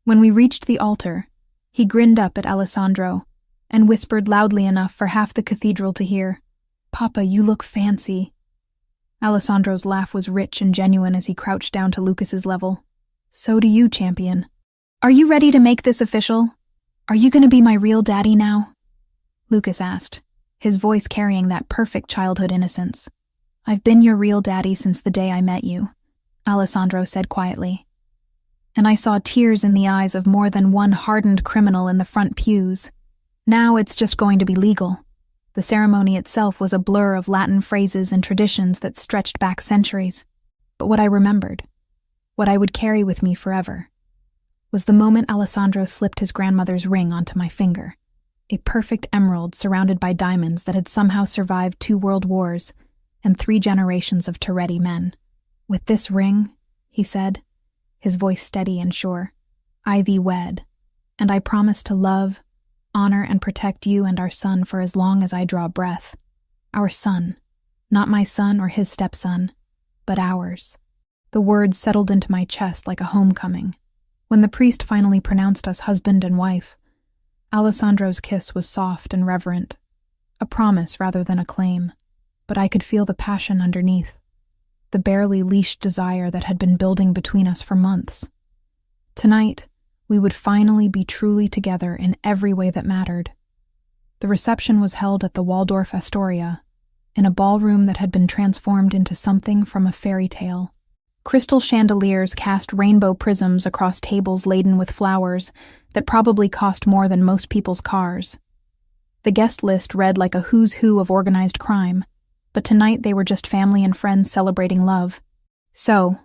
When we reached the altar, he grinned up at Alessandro and whispered loudly enough for half the cathedral to hear, "Papa, you look fancy." Alessandro's laugh was rich and genuine as he crouched down to Lucas's level. "So do you, champion. Are you ready to make this official? Are you going to be my real daddy now?" Lucas asked, his voice carrying that perfect childhood innocence. "I've been your real daddy since the day I met you," Alessandro said quietly. And I saw tears in the eyes of more than one hardened criminal in the front pews. Now it's just going to be legal. The ceremony itself was a blur of Latin phrases and traditions that stretched back centuries. But what I remembered, what I would carry with me forever, was the moment Alessandro slipped his grandmother's ring onto my finger. A perfect emerald surrounded by diamonds that had somehow survived 2 world wars and 3 generations of Toretti men. "With this ring," he said, his voice steady and sure, "I thee wed, and I promise to love, honor, and protect you and our son for as long as I draw breath. Our son, not my son or his stepson, but ours." The words settled into my chest like a homecoming. When the priest finally pronounced us husband and wife, Alessandro's kiss was soft and reverent, a promise rather than a claim, but I could feel the passion underneath, the barely leashed desire that had been building between us for months. Tonight, we would finally be truly together in every way that mattered. The reception was held at the Waldorf Astoria, in a ballroom that had been transformed into something from a fairy tale. Crystal chandeliers cast rainbow prisms across tables laden with flowers that probably cost more than most people's cars. The guest list read like a who's who of organized crime, but tonight they were just family and friends celebrating love. "So,"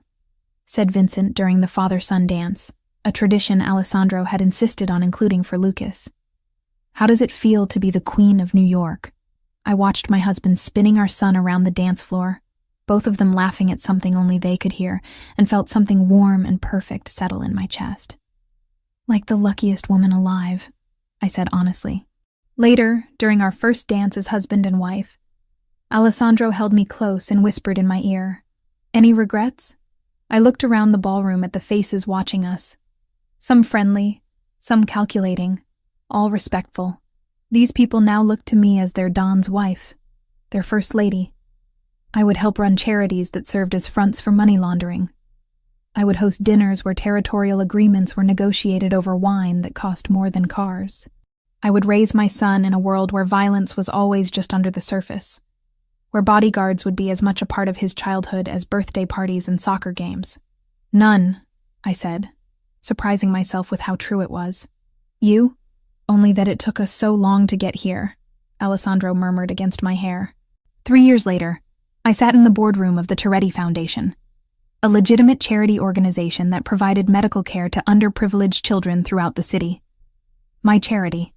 said Vincent during the father-son dance, a tradition Alessandro had insisted on including for Lucas. "How does it feel to be the Queen of New York?" I watched my husband spinning our son around the dance floor, both of them laughing at something only they could hear, and felt something warm and perfect settle in my chest. "Like the luckiest woman alive," I said honestly. Later, during our first dance as husband and wife, Alessandro held me close and whispered in my ear, "Any regrets?" I looked around the ballroom at the faces watching us. Some friendly, some calculating, all respectful. These people now looked to me as their Don's wife, their first lady. I would help run charities that served as fronts for money laundering. I would host dinners where territorial agreements were negotiated over wine that cost more than cars. I would raise my son in a world where violence was always just under the surface, where bodyguards would be as much a part of his childhood as birthday parties and soccer games. "None," I said, surprising myself with how true it was. "You? Only that it took us so long to get here," Alessandro murmured against my hair. 3 years later, I sat in the boardroom of the Toretti Foundation, a legitimate charity organization that provided medical care to underprivileged children throughout the city. My charity,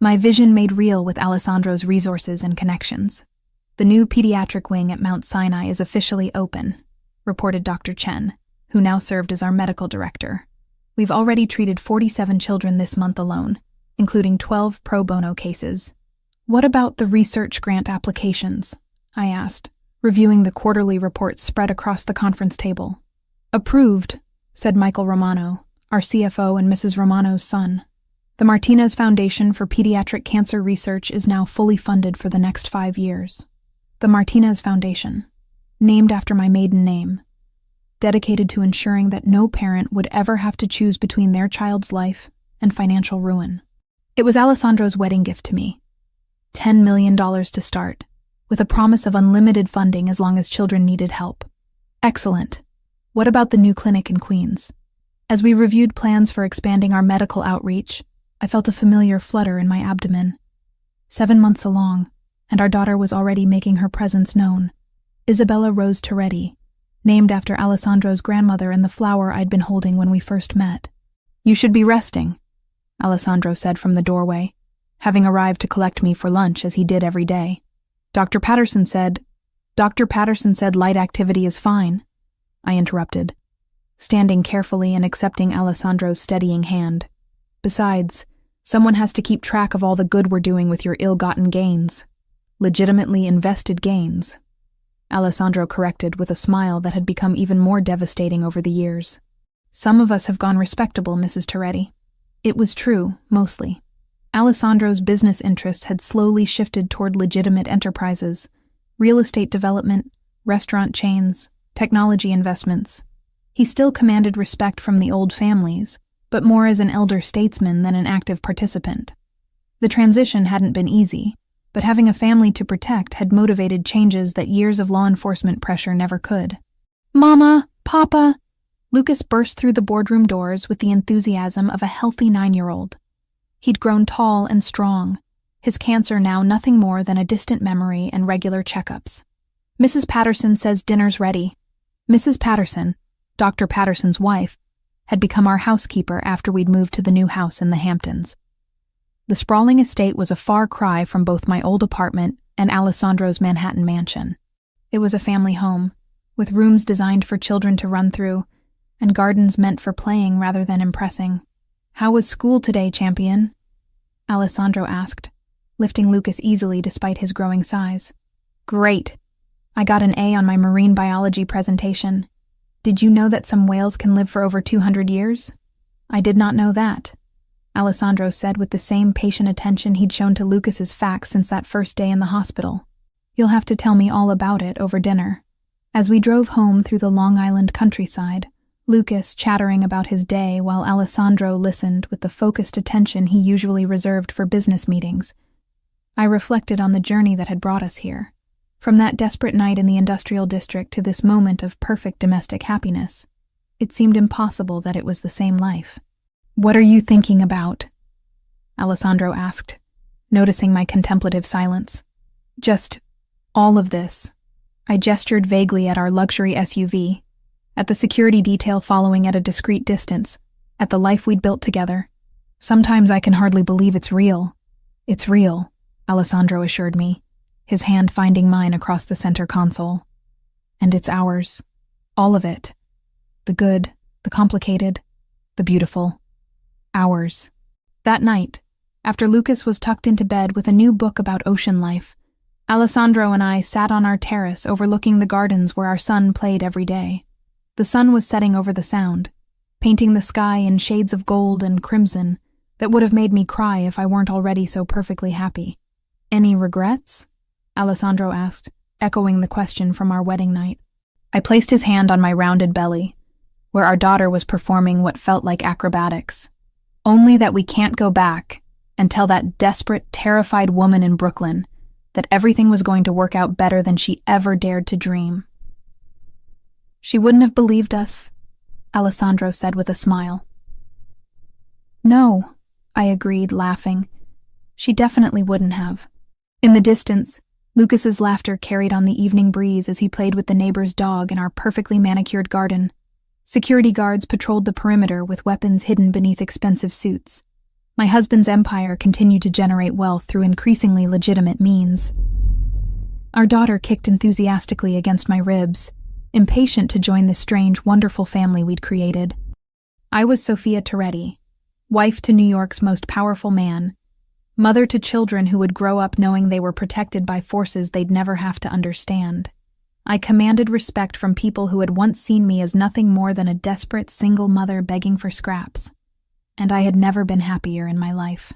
my vision made real with Alessandro's resources and connections. The new pediatric wing at Mount Sinai is officially open, reported Dr. Chen, who now served as our medical director. We've already treated 47 children this month alone, including 12 pro bono cases. What about the research grant applications? I asked, reviewing the quarterly reports spread across the conference table. Approved, said Michael Romano, our CFO and Mrs. Romano's son. The Martinez Foundation for Pediatric Cancer Research is now fully funded for the next 5 years. The Martinez Foundation, named after my maiden name, dedicated to ensuring that no parent would ever have to choose between their child's life and financial ruin. It was Alessandro's wedding gift to me. $10 million to start, with a promise of unlimited funding as long as children needed help. Excellent. What about the new clinic in Queens? As we reviewed plans for expanding our medical outreach, I felt a familiar flutter in my abdomen. 7 months along, and our daughter was already making her presence known. Isabella Rose Toretti, named after Alessandro's grandmother and the flower I'd been holding when we first met. You should be resting, Alessandro said from the doorway, having arrived to collect me for lunch as he did every day. Dr. Patterson said light activity is fine, I interrupted, standing carefully and accepting Alessandro's steadying hand. Besides, someone has to keep track of all the good we're doing with your ill-gotten gains. Legitimately invested gains, Alessandro corrected with a smile that had become even more devastating over the years. Some of us have gone respectable, Mrs. Toretti. It was true, mostly. Alessandro's business interests had slowly shifted toward legitimate enterprises, real estate development, restaurant chains, technology investments. He still commanded respect from the old families, but more as an elder statesman than an active participant. The transition hadn't been easy, but having a family to protect had motivated changes that years of law enforcement pressure never could. Mama, Papa! Lucas burst through the boardroom doors with the enthusiasm of a healthy 9-year-old. He'd grown tall and strong, his cancer now nothing more than a distant memory and regular checkups. Mrs. Patterson says dinner's ready. Mrs. Patterson, Dr. Patterson's wife, had become our housekeeper after we'd moved to the new house in the Hamptons. The sprawling estate was a far cry from both my old apartment and Alessandro's Manhattan mansion. It was a family home, with rooms designed for children to run through, and gardens meant for playing rather than impressing. How was school today, champion? Alessandro asked, lifting Lucas easily despite his growing size. Great. I got an A on my marine biology presentation. Did you know that some whales can live for over 200 years? I did not know that, Alessandro said with the same patient attention he'd shown to Lucas's facts since that first day in the hospital. You'll have to tell me all about it over dinner. As we drove home through the Long Island countryside, Lucas chattering about his day while Alessandro listened with the focused attention he usually reserved for business meetings, I reflected on the journey that had brought us here. From that desperate night in the industrial district to this moment of perfect domestic happiness, it seemed impossible that it was the same life. What are you thinking about? Alessandro asked, noticing my contemplative silence. Just all of this. I gestured vaguely at our luxury SUV, at the security detail following at a discreet distance, at the life we'd built together. Sometimes I can hardly believe it's real. It's real, Alessandro assured me, his hand finding mine across the center console. And it's ours. All of it. The good, the complicated, the beautiful. Ours. That night, after Lucas was tucked into bed with a new book about ocean life, Alessandro and I sat on our terrace overlooking the gardens where our son played every day. The sun was setting over the Sound, painting the sky in shades of gold and crimson that would have made me cry if I weren't already so perfectly happy. Any regrets? Alessandro asked, echoing the question from our wedding night. I placed his hand on my rounded belly, where our daughter was performing what felt like acrobatics. Only that we can't go back and tell that desperate, terrified woman in Brooklyn that everything was going to work out better than she ever dared to dream. She wouldn't have believed us, Alessandro said with a smile. No, I agreed, laughing. She definitely wouldn't have. In the distance, Lucas's laughter carried on the evening breeze as he played with the neighbor's dog in our perfectly manicured garden. Security guards patrolled the perimeter with weapons hidden beneath expensive suits. My husband's empire continued to generate wealth through increasingly legitimate means. Our daughter kicked enthusiastically against my ribs, impatient to join the strange, wonderful family we'd created. I was Sophia Toretti, wife to New York's most powerful man, mother to children who would grow up knowing they were protected by forces they'd never have to understand. I commanded respect from people who had once seen me as nothing more than a desperate single mother begging for scraps. And I had never been happier in my life.